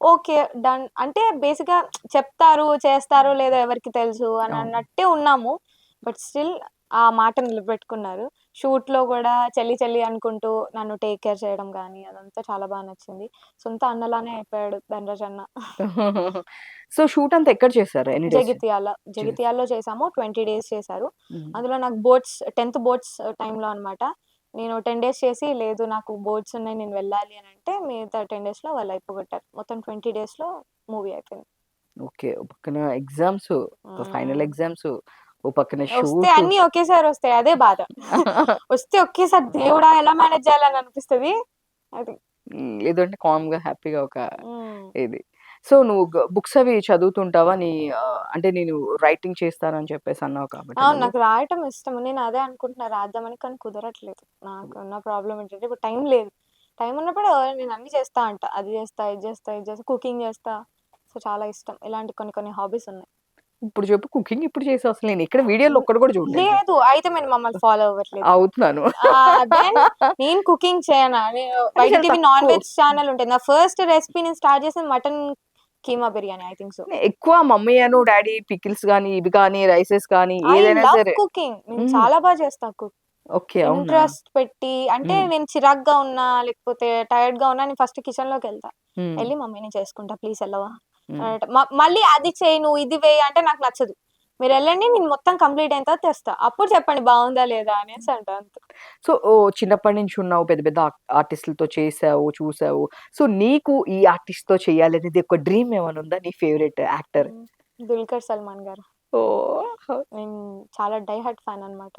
ఓకే. డన్. అంటే బేసిక్‌గా చెప్తారు, చేస్తారో లేదో ఎవరికీ తెలుసు అని అవును. అన్నట్టే ఉన్నాము. బట్ స్టిల్ ఆ మాట నిలబెట్టుకున్నారు. షూట్‌లో గూడా చెల్లి చెల్లి అనుకుంటూ నన్ను టేక్ కేర్ చేయడం గానీ, అదంతా చాలా బా నచ్చింది. సొంత అన్నలానే అయిపోయాడు ధనరాజ్ అన్న. సో, షూట్ అంతా ఎక్కడ చేశారు? ఎన్ని డేస్? జగిత్యాల. చేస్ జగిత్యాలలో చేశాము. 20 డేస్ చేశారు. హ్మ్. అందులో నాకు 10థ్ బోర్డ్స్ టైమ్‌లో అనమాట. నేను 10 డేస్ చేసి, లేదు నాకు బోర్డ్స్ ఉన్నాయి నేను వెళ్ళాలి అనంటే, మిగతా 10 డేస్‌లో వాళ్ళు అయిపోగొట్టారు. మొత్తం 20 డేస్‌లో మూవీ అయిపోయింది. ఓకే. ఓ పక్కన ఎగ్జామ్స్, ఫైనల్ హ్మ్. ఎగ్జామ్స్, ఓ పక్కన వస్తే షూటు. అన్నీ ఒకేసారి వస్తాయి. అదే బాధ. వస్తే ఒకేసారి దేవుడా! ఎలా మేనేజ్ చేయాలని అనిపిస్తది. అది. లేదంటే కామ్‌గా, హ్యాపీగా ఒక హ్మ్. ఇది. సో, నువ్వు బుక్స్ అవి చదువుతుంటావా? అంటే నేను రైటింగ్ చేస్తానని చెప్పేసి అన్నావు కాబట్టి అవును. నువ్వు. నాకు రాయటం ఇష్టము. నేను అదే అనుకుంటున్నా రాద్దామని. కానీ కుదరట్లేదు. నాకున్న ప్రాబ్లమ్ ఏంటంటే ఇప్పుడు టైం లేదు. టైం ఉన్నప్పుడు నేను అన్నీ చేస్తా అంట. అది చేస్తా, ఇది చేస్తా, ఇది చేస్తా, కుకింగ్ చేస్తా. సో, చాలా ఇష్టం. ఇలాంటి కొన్ని కొన్ని హాబీస్ ఉన్నాయి. ఇప్పుడు చెప్పు కుకింగ్ ఇప్పుడు చేసావు అసలు నేను ఎక్కడ వీడియోలో ఒక్కటి కూడా చూడలేదు చెప్పు. లేదు. అయితే మీరు మమ్మల్ని ఫాలో అవ్వట్లేదు. అవుతున్నాను. దెన్ నేను కుకింగ్ చేయనా? నేను అంటే వైటీ చాలా టీవీ నాన్ తక్కువ. వెజ్ ఛానెల్ ఉంటది. నా ఫస్ట్ రెసిపీ నేను స్టార్ట్ చేసింది mutton keema biryani I think so. ఎక్కువ మమ్మీ డ్యాడీ పికిల్స్ గాని, ఇవి కానీ, రైసెస్ కానీ ఐ ఏదైనా లవ్ సరే. కుకింగ్. నేను హ్మ్. చాలా బా చేస్తా ఓకే. అవునా? ఇంట్రెస్ట్ పెట్టి అంటే హ్మ్. నేను చిరాకుగా ఉన్నా, లేకపోతే టైర్డ్‌గా ఉన్నా నేను ఫస్ట్ కిచెన్‌లోకెళ్తా. హ్మ్. ఎళ్లి మమ్మీ నేను చేసుకుంటా ప్లీజ్ ఎళ్ళవా? హ్మ్. అనంట. మళ్ళీ అది చెయ్యి, నువ్వు ఇది వెయ్యి అంటే నాకు నచ్చదు. మీరెళ్ళండి నేను మొత్తం కంప్లీట్ అయిన తర్వాత తెస్తా. అప్పుడు చెప్పండి బావుందా లేదా అనేసి అంటా అంతే. సో, చిన్నప్పటి నుంచి ఉన్నావు. పెద్ద పెద్ద ఆర్టిస్ట్‌లతో చేసావు, చూసావు. సో, నీకు ఈ ఆర్టిస్ట్‌తో చేయాలనేది ఒక డ్రీమ్ ఏమైనా ఉందా? నీ ఫేవరెట్ యాక్టర్? హ్మ్. 'దుల్కర్ సల్మాన్' గారు. ఓహ్! నేను చాలా డై హార్ట్ ఫ్యాన్ అన్నమాట.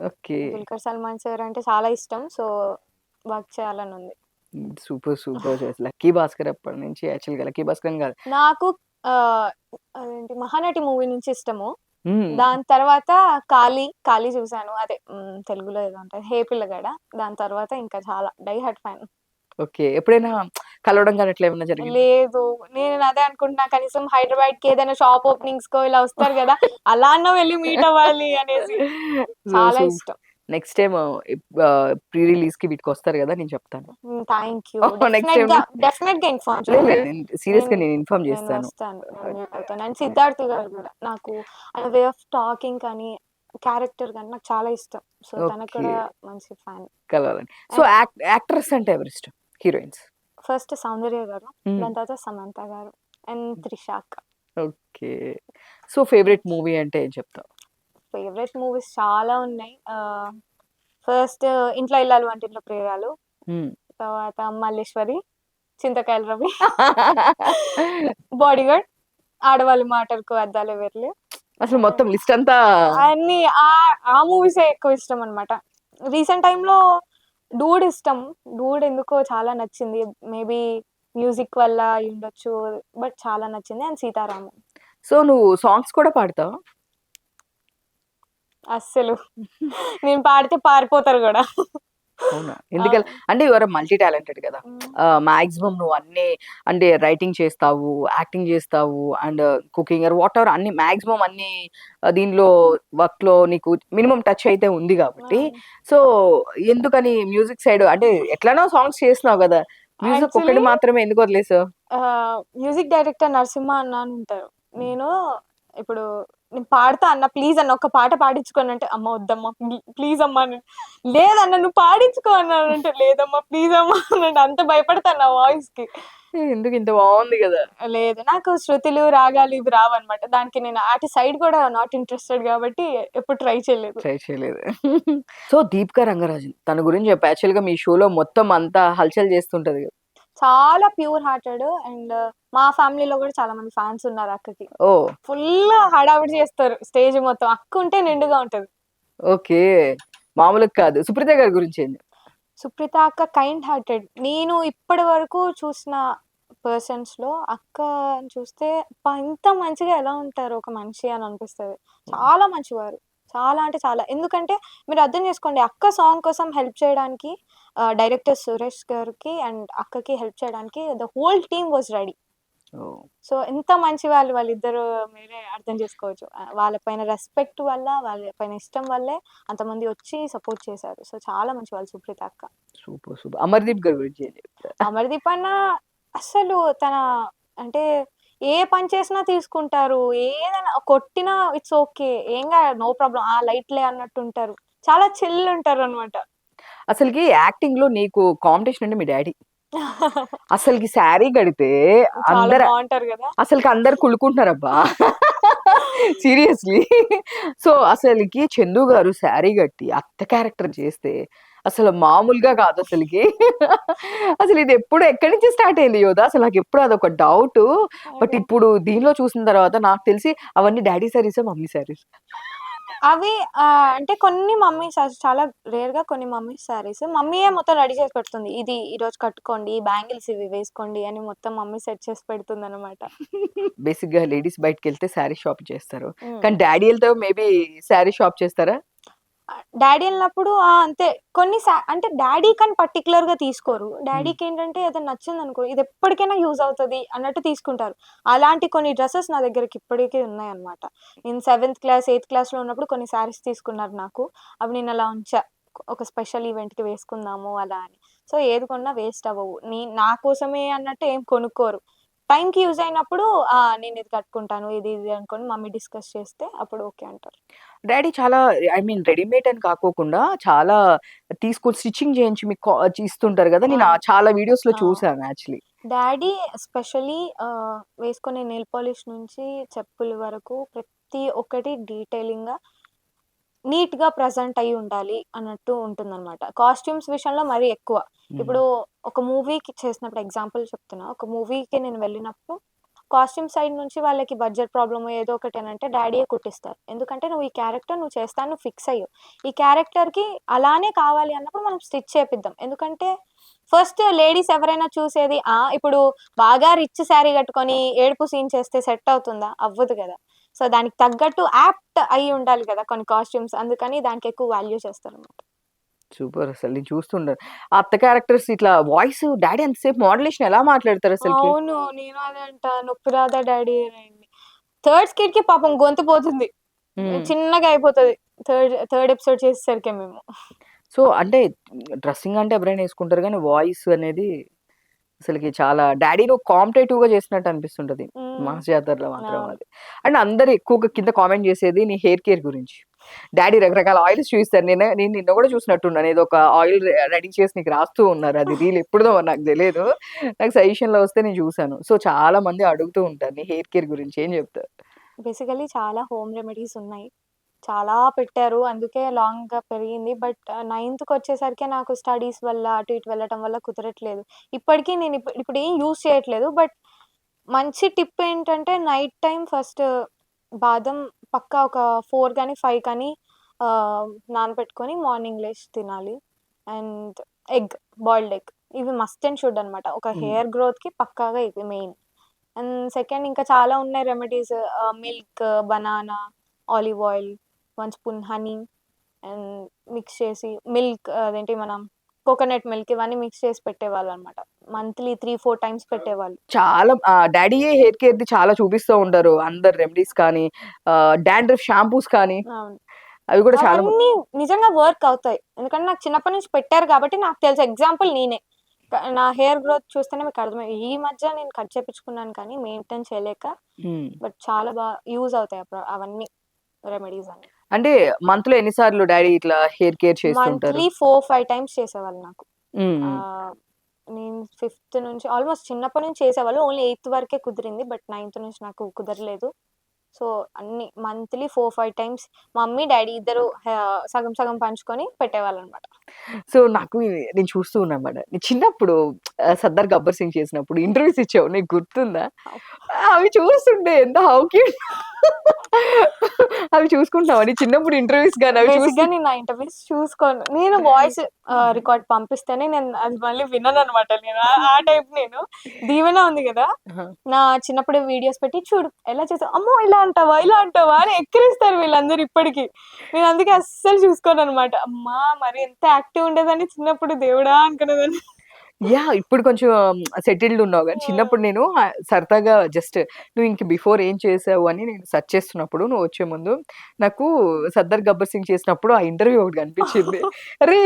ఓకే. 'దుల్కర్ సల్మాన్' సార్ అంటే చాలా ఇష్టం. సో, వర్క్ చేయాలని ఉంది. సూపర్. సూపర్ చేసి 'లక్కీ భాస్కర్' అప్పటి నుంచి యాక్చువల్‌గా 'లక్కీ భాస్కర్' అని కాదు. నాకు ఆహ్, అదేంటి 'మహానటి' మూవీ నుంచి ఇష్టము. హ్మ్. దాని తర్వాత 'కాళీ' చూసాను. అదే తెలుగులో ఏదో ఉంటది 'హే పిల్లగాడ' దాని తర్వాత ఇంకా చాలా డై హార్ట్ ఫ్యాన్. ఓకే. ఎప్పుడైనా కలవడం గాని అట్లా ఏమన్నా జరిగిందా? లేదు. నేను అదే అనుకుంటున్నా కనీసం హైదరాబాద్‌కి ఏదైనా షాప్ ఓపెనింగ్స్‌కో ఇలా వస్తారు గదా! అలా అన్నా వెళ్లి మీట్ అవ్వాలి అనేసి. సో, చాలా సో ఇష్టం. నెక్స్ట్ టైమ్ ప్రీ రిలీజ్‌కి వీటికొస్తారు గదా! నేను చెప్తాను. Thank you. నెక్స్ట్ టైమ్ డెఫినెట్‌గా ఇన్ఫార్మ్ లేదు చేయండి. లేదు. నేను నేను సీరియస్‌గా నేను ఇన్ఫార్మ్ నేను చేస్తాను. వస్తాను. నేను మీట్ అవుతాను. అండ్ సిద్ధార్థ్ గారు గూడా. నాకు ఆయన వే ఆఫ్ టాకింగ్ కానీ, క్యారెక్టర్ గాని నాకు చాలా ఇష్టం. సో, తనకు ఓకే. కూడా మంచి ఫ్యాన్. కలవాలని. సో, అండ్ యాక్టర్స్ అంటే ఎవరిష్టం? హీరోయిన్స్. ఫస్ట్ 'సౌందర్య' గారు. హ్మ్. దాని తర్వాత 'సమంత' గారు. అండ్ 'త్రిష' అక్క. ఓకే. సో, ఫేవరెట్ మూవీ అంటే ఏం చెప్తావు? ఫేవరెట్ మూవీస్ చాలా ఉన్నాయి. ఫస్ట్ 'ఇంట్లో ఇల్లాలు వంటింట్లో ప్రియురాలు', హ్మ్. తర్వాత 'మల్లేశ్వరి', 'చింతకాయల రవి', 'బాడీగార్డ్', 'ఆడవాళ్ళు మాటలకు అద్దాలే వేర్లే' అసలు మొత్తం అండ్ లిస్ట్ అంతా. అన్నీ ఆ మూవీసే ఎక్కువ ఇష్టమనమాట. రీసెంట్ టైమ్‌లో 'డూడ్' ఇష్టం. 'డూడ్' ఎందుకో చాలా నచ్చింది. మేబీ మ్యూజిక్ వల్ల అయ్యుండొచ్చు. బట్ చాలా నచ్చింది. అండ్ 'సీతారామం'. సో, నువ్వు సాంగ్స్ కూడా పాడతావా? అస్సలు నేను పాడితే పారిపోతారు గూడా. అవునా? ఆ! అంటే యూ ఆర్ మల్టీ టాలెంటెడ్ కదా! హ్మ్. మాక్సిమం నువ్వు అన్నీ అంటే రైటింగ్ చేస్తావు, యాక్టింగ్ చేస్తావు అండ్ కుకింగ్ వాటెవర్ అన్ని మాక్సిమం అన్ని దీనిలో వర్క్‌లో నీకు మినిమమ్ టచ్ అయితే ఉంది కాబట్టి, అవును. సో, ఎందుకని మ్యూజిక్ సైడ్ అంటే ఎట్లనో సాంగ్స్ చేస్తున్నావు గదా! మ్యూజిక్ యాక్చువల్లీ ఒక్కటి మాత్రమే ఎందుకు వదిలేసావు? మ్యూజిక్ డైరెక్టర్ నరసింహ అన్న అని ఉంటారు. నేను ఇప్పుడు నేను పాడతా అన్న ప్లీజ్ అన్న ఒక పాట పాడించుకోని అంటే అమ్మ వద్దమ్మా ప్లీజ్ అమ్మా అని లేదన్న నువ్వు పాడించుకో అన్నానంటే లేదమ్మా ప్లీజ్ అమ్మా అనంటే అంత భయపడతాను నా వాయిస్ కి. ఎందుకు ఇంత బాగుంది కదా. లేదు నాకు శృతులు రాగాలు ఇవి రావన్నమాట. దానికి నేను అటు సైడ్ కూడా నాట్ ఇంట్రెస్టెడ్ కాబట్టి ఎప్పుడు ట్రై చేయలేదు. ట్రై చేయలేదు. సో దీపికా రంగరాజన్ తన గురించి చెప్పు. యాక్చువల్ గా మీ షోలో మొత్తం అంతా హల్చల్ చేస్తుంటది కదా. చాలా ప్యూర్ హార్టెడ్ అండ్ మా ఫ్యామిలీలో కూడా చాలా మంది ఫ్యాన్స్ ఉన్నారు అక్కకి. ఓ ఫుల్ హడావిడి చేస్తారు స్టేజ్ మొత్తం. అక్క ఉంటే నిండుగా ఉంటది. ఓకే, మామూలుగా కాదు. సుప్రీత గారి గురించి ఏంటి? సుప్రీత అక్క కైండ్ హార్టెడ్. నేను ఇప్పటి వరకు చూసిన పర్సన్స్ లో అక్క చూస్తే అబ్బా, ఇంత మంచిగా ఎలా ఉంటారు ఒక మనిషి అని అనిపిస్తుంది. చాలా మంచివారు, చాలా అంటే చాలా. ఎందుకంటే మీరు అర్థం చేసుకోండి, అక్క సాంగ్ కోసం హెల్ప్ చేయడానికి డైరెక్టర్ సురేష్ గారికి అండ్ అక్కకి హెల్ప్ చేయడానికి the whole team was ready. Oh so ఎంత మంచి వాళ్ళిద్దరు మీరే అర్థం చేసుకోవచ్చు. వాళ్ళ పైన రెస్పెక్ట్ వల్ల, వాళ్ళ పైన ఇష్టం వల్లే అంతమంది వచ్చి సపోర్ట్ చేశారు. సో చాలా మంచి వాళ్ళు సుప్రీత అక్క. Super super. అమర్దీప్ గారి గురించి ఏంటి? అమర్దీప్ అన్న అసలు తన అంటే ఏ పని చేసినా తీసుకుంటారు. ఏదైనా కొట్టినా ఇట్స్ ఓకే, ఏం కాదు, నో ప్రాబ్లం, ఆ లైట్లే అన్నట్టు ఉంటారు. చాలా చిల్ ఉంటారు అనమాట. అసలుకి యాక్టింగ్ లో నీకు కాంపిటీషన్ అంటే మీ డాడీ. అసలుకి శారీ కడితే చాలా అందరు బాగుంటారు కదా. అసలుకి అందరు కుళ్ళుకుంటున్నారబ్బా. సీరియస్లీ. సో అసలుకి చందు గారు శారీ కట్టి అత్త క్యారెక్టర్ చేస్తే అసలు మామూలుగా కాదు అసలుకి. అసలు ఇది ఎప్పుడు ఎక్కడి నుంచి స్టార్ట్ అయింది యోధా? అసలు నాకు ఎప్పుడు అదొక డౌట్. బట్ ఇప్పుడు దీనిలో చూసిన తర్వాత నాకు తెలిసి అవన్నీ డాడీ శారీసా మమ్మీ శారీస్? అవి అంటే కొన్ని మమ్మీ సారీస్, చాలా రేర్ గా కొన్ని మమ్మీ సారీస్ మమ్మీయే మొత్తం రెడీ చేసి పెడుతుంది. ఇది ఈ రోజు కట్టుకోండి, బ్యాంగిల్స్ ఇవి వేసుకోండి అని మొత్తం మమ్మీ సెట్ చేసి పెడుతుంది అనమాట. బేసిక్ గా లేడీస్ బయటకి వెళ్తే శారీ షాప్ చేస్తారు, కానీ డాడీ వెళ్తే మేబీ శారీ షాప్ చేస్తారా? డాడీ వెళ్ళినప్పుడు అంతే. కొన్ని అంటే డాడీ కానీ పర్టికులర్ గా తీసుకోరు. డాడీకి ఏంటంటే ఏదైనా నచ్చింది అనుకో, ఇది ఎప్పటికైనా యూజ్ అవుతుంది అన్నట్టు తీసుకుంటారు. అలాంటి కొన్ని డ్రెస్సెస్ నా దగ్గరకి ఇప్పటికీ ఉన్నాయి అనమాట. నేను 7th క్లాస్ 8th క్లాస్ లో ఉన్నప్పుడు కొన్ని శారీస్ తీసుకున్నారు నాకు. అవి నేను అలా ఉంచా, ఒక స్పెషల్ ఈవెంట్ కి వేసుకుందాము అలా అని. సో ఏది కొన్నా వేస్ట్ అవ్వవు. నా కోసమే అన్నట్టు ఏం కొనుక్కోరు. టైంకి యూజ్ అయినప్పుడు నేను ఇది కట్టుకుంటాను, ఇది ఇది అనుకోని మమ్మీ డిస్కస్ చేస్తే అప్పుడు ఓకే అంటారు. డాడీ చాలా, ఐ మీన్ రెడీమేడ్ అని కాకోకుండా చాలా తీసుకొని స్టిచ్చింగ్ చేయించి మీకు ఇస్తుంటారు కదా. నేను చాలా వీడియోస్ లో చూసాను యాక్చువల్లీ. డాడీ ఎస్పెషల్లీ వేసుకునే నెయిల్ పాలిష్ నుంచి చెప్పుల వరకు ప్రతి ఒక్కటి డీటెయిలింగ్ గా నీట్ గా ప్రజెంట్ అయి ఉండాలి అన్నట్టు ఉంటుందన్నమాట. కాస్ట్యూమ్స్ విషయంలో మరీ ఎక్కువ. ఇప్పుడు ఒక మూవీకి చేసినప్పుడు ఎగ్జాంపుల్ చెప్తున్నా, ఒక మూవీకి నేను వెళ్ళినప్పుడు కాస్ట్యూమ్ సైడ్ నుంచి వాళ్ళకి బడ్జెట్ ప్రాబ్లమ్ ఏదో ఒకటి అని అంటే డాడీయే కుట్టిస్తారు. ఎందుకంటే నువ్వు ఈ క్యారెక్టర్ నువ్వు చేస్తాను, నువ్వు ఫిక్స్ అయ్యవు, ఈ క్యారెక్టర్కి అలానే కావాలి అన్నప్పుడు మనం స్టిచ్ చేపిద్దాం. ఎందుకంటే ఫస్ట్ లేడీస్ ఎవరైనా చూసేది ఇప్పుడు బాగా రిచ్ శారీ కట్టుకొని ఏడుపు సీన్ చేస్తే సెట్ అవుతుందా? అవ్వదు కదా. సో దానికి తగ్గట్టు యాప్ట్ అయి ఉండాలి కదా కొన్ని కాస్ట్యూమ్స్. అందుకని దానికి ఎక్కువ వాల్యూ చేస్తారు అన్నమాట. సూపర్. అసలు నేను చూస్తుంటాను ఆ అత్త క్యారెక్టర్స్ ఇట్లా వాయిస్. డాడీ అంతసేపు మోడలేషన్ ఎలా మాట్లాడతారు అసలు? అవును, నేను అదే అంట, నొప్పి రాదా డాడీ అని. థర్డ్ స్కిట్ కి పాపం గొంతు పోతుంది, చిన్నగా అయిపోతుంది థర్డ్ ఎపిసోడ్ చేసేసరికి మేము. సో అంటే డ్రెస్సింగ్ అంటే ఎవరైనా వేసుకుంటారు, కానీ వాయిస్ అనేది అసలుకి చాలా డాడీలో కాంపిటేటివ్ గా చేసినట్టు అనిపిస్తుంటది మాస్ జాతరలో మాత్రం అది. అండ్ అందరు ఎక్కువగా కింద కామెంట్ చేసేది నీ హెయిర్ కేర్ గురించి. డాడీ రకరకాల ఆయిల్స్ చూపిస్తారు. నేను నిన్న కూడా చూసినట్టున్నాను, ఏదో ఒక ఆయిల్ రెడీ చేసి నీకు రాస్తూ ఉన్నారు. అది రీల్ ఎప్పుడుదో నాకు తెలియదు, నాకు సజెషన్ లో వస్తే నేను చూసాను. సో చాలా మంది అడుగుతూ ఉంటారు నీ హెయిర్ కేర్ గురించి, ఏం చెప్తారు? బేసికలీ చాలా హోమ్ రెమెడీస్ ఉన్నాయి, చాలా పెట్టారు, అందుకే లాంగ్ గా పెరిగింది. బట్ 9th వచ్చేసరికి నాకు స్టడీస్ వల్ల అటు ఇటు వెళ్ళటం వల్ల కుదరట్లేదు. ఇప్పటికీ నేను ఇప్పుడు ఏం యూజ్ చేయట్లేదు. బట్ మంచి టిప్ ఏంటంటే నైట్ టైం ఫస్ట్ బాదం పక్కా ఒక 4 కానీ 5 కానీ నానబెట్టుకొని మార్నింగ్ లేచి తినాలి. అండ్ ఎగ్, బాయిల్డ్ ఎగ్, ఇవి మస్ట్ అండ్ షుడ్ అనమాట. ఒక హెయిర్ గ్రోత్ కి పక్కాగా ఇది మెయిన్. అండ్ సెకండ్ ఇంకా చాలా ఉన్నాయి remedies. Milk, banana, olive oil, 1 spoon honey and mix చేసి మిల్క్ అదేంటి మనం కోకోనట్ మిల్క్ ఇవన్నీ మిక్స్ చేసి పెట్టేవాళ్ళు అనమాట. మంత్లీ 3-4 టైమ్స్ పెట్టేవాళ్ళు. చాలా డాడీయే హెయిర్ కేర్ ది చాలా చూపిస్తూ ఉంటారు అందరు రెమెడీస్ కానీ, డాండ్రఫ్ షాంపూస్ కానీ, అవి కూడా చాలా అవన్నీ నిజంగా వర్క్ అవుతాయి. ఎందుకంటే నాకు చిన్నప్పటి నుంచి పెట్టారు కాబట్టి నాకు తెలుసు. ఎగ్జాంపుల్ నేనే, నా హెయిర్ గ్రోత్ చూస్తేనే మీకు అర్థమయ్యి. ఈ మధ్య నేను కట్ చేపించుకున్నాను కానీ మెయింటైన్ చేయలేక. బట్ చాలా బాగా యూజ్ అవుతాయి అవన్నీ. రెమెడీస్ అని. అంటే మంత్‌లో ఎన్ని సార్లు డ్యాడీ ఇట్లా హెయిర్ కేర్ చేస్తుంటారు? మంత్లీ 4, 5 టైమ్స్ చేసేవాళ్ళు నాకు. హ్మ్. ఆహ్, నేను ఫిఫ్త్ నుంచి ఆల్మోస్ట్ చిన్నప్పటి నుంచి చేసేవాళ్ళు. ఓన్లీ ఎయిత్ వరకే కుదిరింది. బట్ నైన్త్ నుంచి నాకు కుదరలేదు. సో, అన్ని మంత్లీ 4, 5 టైమ్స్ మమ్మీ, డ్యాడీ ఇద్దరు సగం సగం పంచుకొని పెట్టేవాళ్ళనమాట. సో, నాకు నేను చూస్తూ ఉన్నానన్నమాట. నీ చిన్నప్పుడు 'సర్దార్ గబ్బర్ సింగ్' చేసినప్పుడు ఇంటర్వ్యూస్ ఇచ్చావు. నీకు గుర్తుందా? అవి చూస్తుంటే ఎంత హౌ క్యూట్ అవి చూసుకుంటున్నావా? నీ చిన్నప్పుడు ఇంటర్వ్యూస్ గాని అవి బేసిక్‌గా నేను నా ఇంటర్వ్యూస్ చూసుకోను. నేను వాయిస్ రికార్డ్ పంపిస్తేనే నేను అది మళ్ళీ వినననమాట నేను. ఆ టైప్ నేను. 'దీవెన' ఉంది గదా! ఆహా! నా చిన్నప్పుడు వీడియోస్ పెట్టి చూడు ఎలా చేసావు, అమ్మో! ఇలా అంటావా? ఇలా అంటావా? అని ఎక్కిరిస్తారు వీళ్ళందరూ ఇప్పటికి. నేను అందుకే అస్సలు చూసుకోననమాట. అమ్మా! మరి ఎంత యాక్టివ్ ఉండేదాన్ని చిన్నప్పుడు దేవుడా! అనుకునేదాన్ని. యాహ్! ఇప్పుడు కొంచెం సెటిల్డ్ ఉన్నావు గానీ, చిన్నప్పుడు హ్మ్. నేను సరదాగా జస్ట్ నువ్వు ఇంక బిఫోర్ ఏం చేసావు అని నేను సెర్చ్ చేస్తున్నప్పుడు నువ్వు వచ్చే ముందు నాకు 'సర్దార్ గబ్బర్ సింగ్' చేసినప్పుడు ఆ ఇంటర్వ్యూ ఒకటి కనిపించింది. అరే!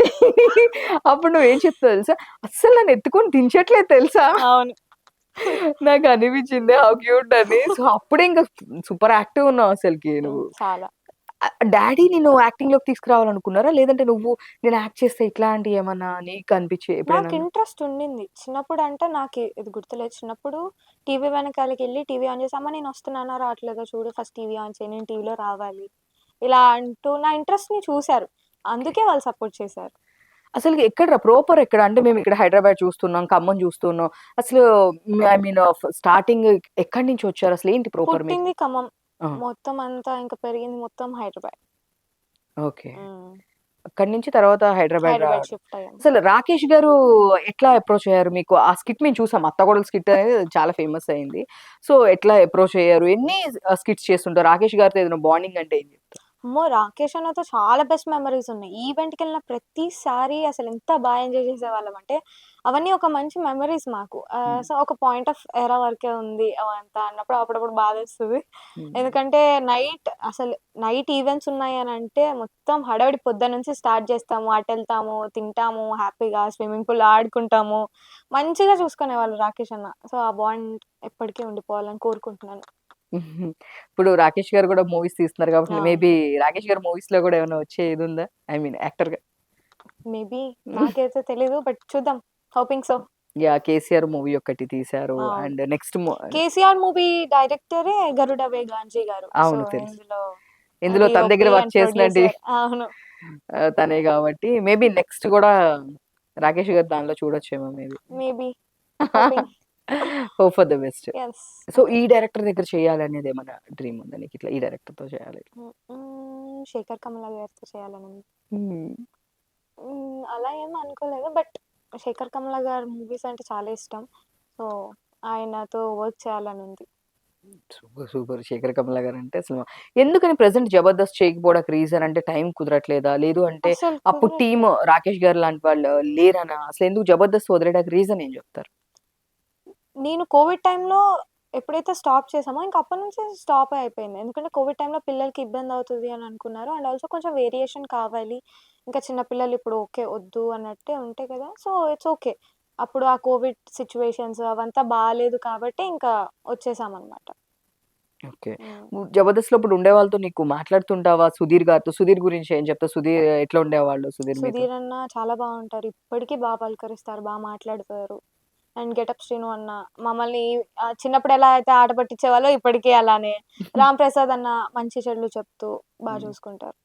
అప్పుడు నువ్వేం చెప్తావు తెలుసా? అస్సలు నన్ను ఎత్తుకొని దించట్లేదు తెలుసా? అవును. నాకు అనిపించింది హౌ క్యూట్ అని. సో, అప్పుడే ఇంక సూపర్ యాక్టివ్ ఉన్నావు అసలకి నువ్వు. చాలా. డ్యాడీ నిన్ను యాక్టింగ్‌లోకి తీసుకురావాలనుకున్నారా? లేదంటే నువ్వు నేను యాక్ట్ చేస్తే ఇట్లాంటియేమన్నా నీకు అనిపించి నాకు ఎప్పుడైనా ఇంట్రెస్ట్ ఉండింది. చిన్నప్పుడు అంటే నాకు ఇది గుర్తులేదు. చిన్నప్పుడు టీవీ వెనకాలకెళ్ళి టీవీ ఆన్ చేసి, "అమ్మ నేనొస్తున్నానా, రావట్లేదా చూడు ఫస్ట్ టీవీ ఆన్ చెయి. నేను టీవీలో రావాలి." ఇలా అంటూ నా ఇంట్రెస్ట్‌ని చూసారు. అందుకే వాళ్ళు సపోర్ట్ చేశారు. అసలు ఎక్కడ్రా ప్రాపర్ ఎక్కడ? అంటే మేమిక్కడ హైదరాబాద్ చూస్తున్నాం, ఖమ్మం చూస్తున్నాం. అసలు ఐ మీన్ స్టార్టింగ్ ఎక్కడి నుంచి వచ్చారు? అసలేంటి ప్రాపర్ మీకు? పుట్టింది ఖమ్మం. ఆ! మొత్తం అంతా ఇంకా పెరిగింది మొత్తం హైదరాబాద్. ఓకే. హ్మ్. అక్కడి నుంచి తర్వాత హైదరాబాద్ హైదరాబాద్ రావడం. షిఫ్ట్ అయ్యాం. అసలు రాకేష్ గారు ఎట్లా అప్రోచ్ అయ్యారు మీకు? ఆ స్కిట్ మేము చూసాం. అత్తకోడలు స్కిట్ అనేది చాలా ఫేమస్ అయింది. సో, ఎట్లా అప్రోచ్ అయ్యారు? ఎన్ని స్కిట్స్ చేస్తుంటారు? రాకేష్ గారితో ఏదైనా బాండింగ్ అంటే ఏం చెప్తారు? అమ్మో! 'రాకేష్' అన్నతో చాలా బెస్ట్ మెమోరీస్ ఉన్నాయి. ఈవెంట్‌కెళ్ళిన ప్రతిసారి అసలెంత ఎంజాయ్ చేసేవాళ్ళమంటే, అవన్నీ ఒక మంచి మెమోరీస్ మాకు. హ్మ్. సో, ఒక పాయింట్ ఆఫ్ ఎరా వరకే ఉంది అవంతా అన్నప్పుడు అప్పుడప్పుడు బాధేస్తది. హ్మ్. ఎందుకంటే నైట్ ఈవెంట్స్ ఉన్నాయనంటే మొత్తం హడావిడి పొద్దున్నుంచి స్టార్ట్ చేస్తాము. అటెళ్తాము, తింటాము హ్యాపీగా, స్విమ్మింగ్ పూల్‌లో ఆడుకుంటాము. మంచిగా చూసుకునేవాళ్ళు 'రాకేష్' అన్న. సో, ఆ బాండ్ ఎప్పటికీ ఉండిపోవాలని కోరుకుంటున్నాను. ఇప్పుడు రాకేష్ గారు కూడా మూవీస్ తీస్తున్నారు కాబట్టి అవును. మేబీ రాకేష్ గారి మూవీస్‌లో కూడా ఏమైనా వచ్చే ఇది ఉందా? ఐ మీన్ యాక్టర్‌గా. మేబీ నాకైతే తెలీదు. బట్ చూద్దాం. Hoping so. Yeah! 'KCR' movie ఒకటి తీశారు. అవును. అండ్ నెక్స్ట్ 'కేసీఆర్' మూవీ డైరెక్టరే 'గరుడ వేగాంజీ' గారు. సో, అవును తెలుసు. ఇందులో ఇందులో తన దగ్గర డీఓపీ వర్క్ అండ్ చేసినటి ప్రొడ్యూసర్. అవును. తనే కాబట్టి మేబీ నెక్స్ట్ గూడా రాకేష్ గారు దానిలో చూడొచ్చేమో maybe. Maybe. Hoping. Hope for the best. Yes. So, okay. ఈ డైరెక్టర్ దగ్గర చేయాలనేది ఏమన్నా డ్రీమ్ ఉందా నీకిట్లా ఈ డైరెక్టర్‌తో చేయాలి? శేఖర్ కమల గారితో చేయాలనుంది. హ్మ్. అలా ఏమి అనుకోలేదు. బట్ శేఖర్ కమల గారి మూవీస్ అంటే చాలా ఇష్టం. సో, ఆయనతో వర్క్ చేయాలనుంది. సూపర్. సూపర్. 'శేఖర్ కమ్ల' గారంటే అసలు ఎందుకని ప్రెజెంట్ 'జబర్దస్త్' చేయకపోవడానికి రీజన్ అంటే టైం కుదరట్లేదా? లేదు అంటే అసలు అప్పుడు టీమ్ కుదరట్లేదు. 'రాకేష్' గారు లాంటి వాళ్ళు లేరనా? అసలెందుకు 'జబర్దస్త్' వదిలేయడానికి రీజన్ ఏం జెప్తారు? నేను కోవిడ్ టైమ్‌లో ఎప్పుడైతే స్టాప్ చేసామో ఇంక అప్పటినుంచి స్టాపే అయిపోయింది. ఎందుకంటే కోవిడ్ టైమ్‌లో పిల్లలకి ఇబ్బందవుతది అని అనుకున్నారు. అండ్ ఆల్సో కొంచెం వేరియేషన్ కావాలి. ఇంకా చిన్న పిల్లలు ఇప్పుడు ఓకే. వద్దు అన్నట్టే ఉంటాయి కదా! So, it's okay. అప్పుడు ఆ కోవిడ్ సిట్యుయేషన్స్ అవంతా బాలేదు కాబట్టి ఇంకా వచ్చేసామనమాట. ఓకే. హ్మ్. 'జబర్దస్త్‌లో' ఇప్పుడు ఉండే వాళ్ళతో నీకు మాట్లాడుతుంటావా? 'సుధీర్' గారితో. 'సుధీర్' గురించి ఏం చెప్తావు? 'సుధీర్' ఎట్లా ఉండేవాళ్ళు 'సుధీర్' మీతో? సుధీర్ అన్న చాలా బావుంటారు. ఇప్పటికి పలకరిస్తారు. మాట్లాడతారు. అండ్ 'గెటప్ శ్రీను' అన్న మమ్మల్ని చిన్నప్పుడు ఎలా అయితే ఆట పట్టించేవాళ్ళో ఇప్పటికి అలానే. 'రామ్ ప్రసాద్' అన్న మంచి చెడులు చెప్తూ హ్మ్. చూసుకుంటారు.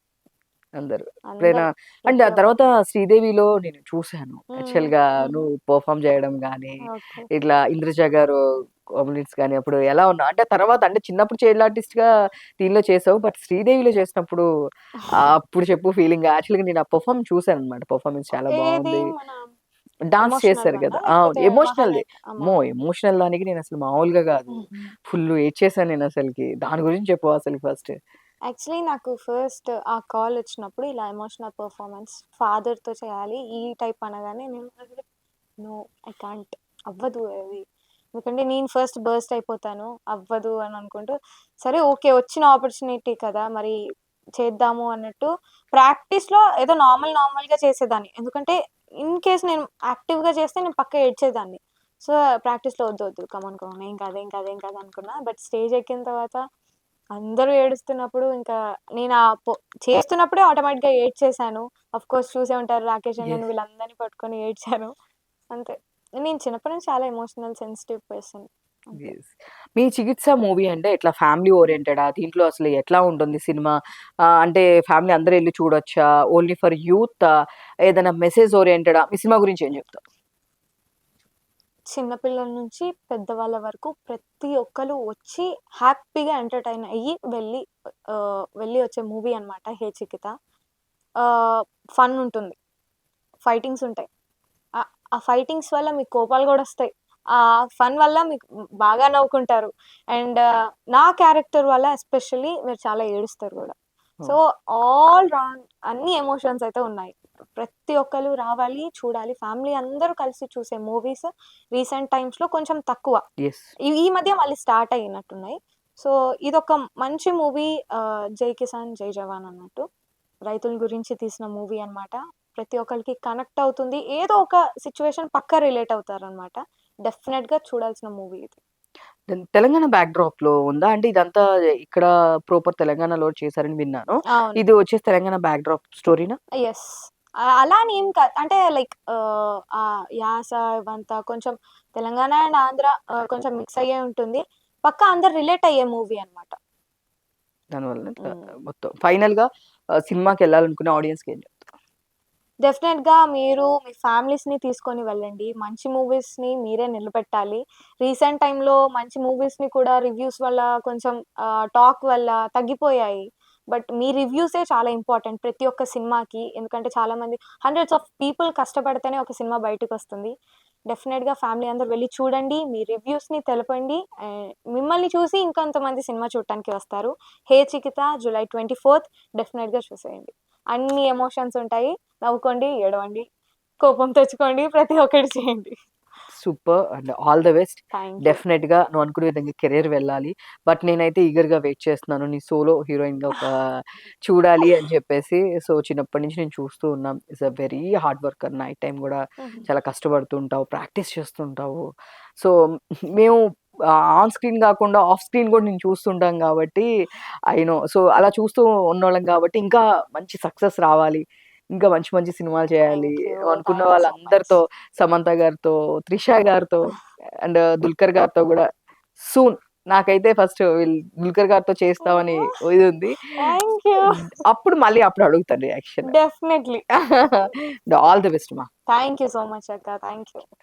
అందరూ. ఎప్పుడైనా అందరూ అండ్ ప్రతి ఆ తర్వాత ఒక్కరు. 'శ్రీదేవిలో' నేను చూసాను. హ్మ్. యాక్చువల్‌గా హుహు. నువ్వు పెర్ఫార్మ్ చేయడం గాని, ఓకే. ఇట్లా 'ఇంద్రజ' గారు కాంబినేట్స్ గాని అప్పుడు ఎలా ఉన్నావు? అంటే తర్వాత అంటే చిన్నప్పుడు చైల్డ్ ఆర్టిస్ట్‌గా దీనిలో చేసావు. బట్ 'శ్రీదేవిలో' చేసినప్పుడు అప్పుడు చెప్పు ఫీలింగ్. యాక్చువల్‌గా నేను ఆ పెర్ఫార్మన్స్ చూసానన్నమాట. పెర్ఫార్మన్స్ చాలా ఏది బావుంది. మన డాన్స్ ఎమోషనల్ చేశారు వన్నా? కదా! అవును. లేకపోతే ఎమోషనల్‌ది. 'మహానటి' అమ్మ. అమ్మో! ఎమోషనల్ దానికి నేనసలు మామూలుగా గాదు. హుహు. ఫుల్లు ఏడ్చేసాను నేనసలకి. దాని గురించి చెప్పు అసలు ఫస్ట్. యాక్చువల్లీ నాకు ఫస్ట్ ఆ కాల్ వచ్చినప్పుడు ఇలా ఎమోషనల్ పెర్ఫార్మన్స్ ఫాదర్‌తో చేయాలి. ఈ టైప్ అనగానే నేను నో, ఐ కాంట్, అవ్వదు అది. ఎందుకంటే నేను ఫస్ట్ బర్స్ట్ అయిపోతాను. అవ్వదు అని అనుకుంటూ, సరే ఓకే. వచ్చిన ఆపర్చునిటీ కదా! మరి చేద్దాము అన్నట్టు ప్రాక్టీస్‌లో ఏదో నార్మల్‌గా చేసేదాన్ని. ఎందుకంటే ఇన్ కేస్ నేను యాక్టివ్‌గా చేస్తే నేను పక్కా ఏడ్చేదాన్ని. సో, ప్రాక్టీస్‌లో వద్దు, వద్దు, కమాన్, కమాన్, ఏం కాదు, ఏం కాదు, ఏం కాదు అనుకున్నా. బట్ స్టేజ్ ఎక్కిన తర్వాత అందరూ ఏడుస్తున్నప్పుడు ఇంకా నేను చేస్తున్నప్పుడే ఆటోమేటిక్‌గా ఏడ్చేశాను. ఆఫ్‌కోర్స్ చూసే ఉంటారు 'రాకేష్' అన్నని యెస్. వీళ్ళందరిని పట్టుకొని ఏడ్చాను. అంతే. నేను చిన్నప్పటి నుంచి చాలా ఎమోషనల్, సెన్సిటివ్ పర్సన్. అంతే. యెస్. మీ 'చికిత్స' మూవీ అంటే ఎట్లా ఫ్యామిలీ ఓరియెంటెడా? దీంట్లో అసలు ఎట్లా ఉంటుంది సినిమా? అంటే ఫ్యామిలీ అందరూ ఎళ్లి చూడొచ్చా? ఓన్లీ ఫర్ యూతా? ఏదైనా మెసేజ్ ఓరియెంటెడా? మీ సినిమా గురించి ఏం చెప్తారు? చిన్న పిల్లల నుంచి పెద్దవాళ్ళ వరకు ప్రతి ఒక్కళ్ళు వచ్చి హ్యాపీగా ఎంటర్‌టైన్ అయ్యి వెళ్ళి వచ్చే మూవీ అన్నమాట 'హే చికిత'. ఫన్ ఉంటుంది. ఫైటింగ్స్ ఉంటాయి. ఆ ఫైటింగ్స్ వల్ల మీకు కోపాలు గూడా ఒస్తాయి. ఆ ఫన్ వల్ల మీకు బాగా నవ్వుకుంటారు. అండ్ నా క్యారెక్టర్ వల్ల ఎస్పెషల్లీ మీరు చాలా ఏడుస్తారు గూడా. సో, ఓహ్! ఆల్ రౌండ్ అన్ని ఎమోషన్స్ అయితే ఉన్నాయి. ప్రతి ఒక్కళ్ళు రావాలి, చూడాలి. ఫ్యామిలీ అందరూ కలిసి చూసే మూవీస్ రీసెంట్ టైమ్స్‌లో కొంచెం తక్కువ. యెస్. ఈ మధ్య మళ్ళీ స్టార్ట్ అయినట్టున్నాయి. సో, ఇదొక మంచి మూవీ 'జై కిసాన్ జై జవాన్' అన్నట్టు. రైతుల గురించి తీసిన మూవీ అన్నమాట. ప్రతి ఒక్కళ్ళకి కనెక్ట్ అవుతుంది. ఏదో ఒక సిట్యుయేషన్ పక్కా రిలేట్ అవుతారనమాట. డెఫినెట్‌గా చూడాల్సిన మూవీ ఇది. తెలంగాణ బ్యాక్‌డ్రాప్‌లో ఉందా? అంటే ఇదంతా ఇక్కడ ప్రాపర్ తెలంగాణలో చేశారని విన్నాను. అవును. ఇది వచ్చేసి తెలంగాణ బ్యాక్‌డ్రాప్ స్టోరీనా? యెస్. అలా అని ఏం కాదు. అంటే లైక్ యాస ఇవంతా కొంచెం తెలంగాణ అండ్ ఆంధ్ర కొంచెం మిక్స్ అయ్యే ఉంటుంది. పక్కా అందరు రిలేట్ అయ్యే మూవీ అన్నమాట. దానివల్ల ఇట్లా హ్మ్. మొత్తం ఫైనల్‌గా సినిమాకెళ్ళాలనుకునే ఆడియన్స్‌కి ఏం చెప్తారు? డెఫినెట్‌గా మీరు మీ ఫ్యామిలీస్‌ని తీసుకొని వెళ్ళండి. మంచి మూవీస్‌ని మీరే నిలబెట్టాలి. రీసెంట్ టైమ్‌లో మంచి మూవీస్‌ని కూడా రివ్యూస్ వల్ల కొంచెం టాక్ వల్ల తగ్గిపోయాయి. బట్ మీ రివ్యూసే చాలా ఇంపార్టెంట్ ప్రతి ఒక్క సినిమాకి. ఎందుకంటే చాలామంది హండ్రెడ్స్ ఆఫ్ పీపుల్ కష్టపడితేనే ఒక సినిమా బయటకొస్తుంది. డెఫినెట్‌గా ఫ్యామిలీ అందరూ వెళ్లి చూడండి. మీ రివ్యూస్‌ని తెలపండి. మిమ్మల్ని చూసి ఇంకొంతమంది సినిమా చూడటానికి వస్తారు. 'హే చికిత' జూలై 24థ్ డెఫినెట్‌గా చూసేయండి. అన్ని ఎమోషన్స్ ఉంటాయి. నవ్వుకోండి, ఏడవండి, కోపం తెచ్చుకోండి. ప్రతి ఒక్కటి చేయండి. Super and all the best. Thank you. డెఫినెట్‌గా నువ్వు అనుకునే విధంగా కెరియర్ వెళ్ళాలి. బట్ నేనైతే ఈగర్‌గా వెయిట్ చేస్తున్నాను. నీ సోలో హీరోయిన్‌గా ఒక చూడాలి అని చెప్పేసి. సో, చిన్నప్పటి నుంచి నేను చూస్తూ ఉన్నాం. Is a very hard worker. Night time గూడా హుహు. చాలా కష్టపడుతూ ఉంటావు. ప్రాక్టీస్ చేస్తుంటావు. సో, మేము ఆన్ స్క్రీన్ గాకుండా ఆఫ్ స్క్రీన్ గూడా నేను చూస్తుంటాం గాబట్టి ఐ నో. సో, అలా చూస్తూ ఉన్నోళ్ళం గాబట్టి ఇంకా మంచి సక్సెస్ రావాలి. ఇంకా మంచి మంచి సినిమాలు చేయాలి. Thank you. అనుకున్న థాంక్ యూ సో మచ్. వాళ్ళందరితో సమంత గారితో, త్రిష గారితో అండ్ 'దుల్కర్' గారితో గూడా సూన్. నాకైతే ఫస్ట్ వీళ్ళు 'దుల్కర్' గారితో చేస్తామని ఓహ్! ఇదుంది. Thank you. అప్పుడు అడుగుతాను reaction. Definitely. All the best మా. థాంక్ యూ సో మచ్ అక్క. Thank you.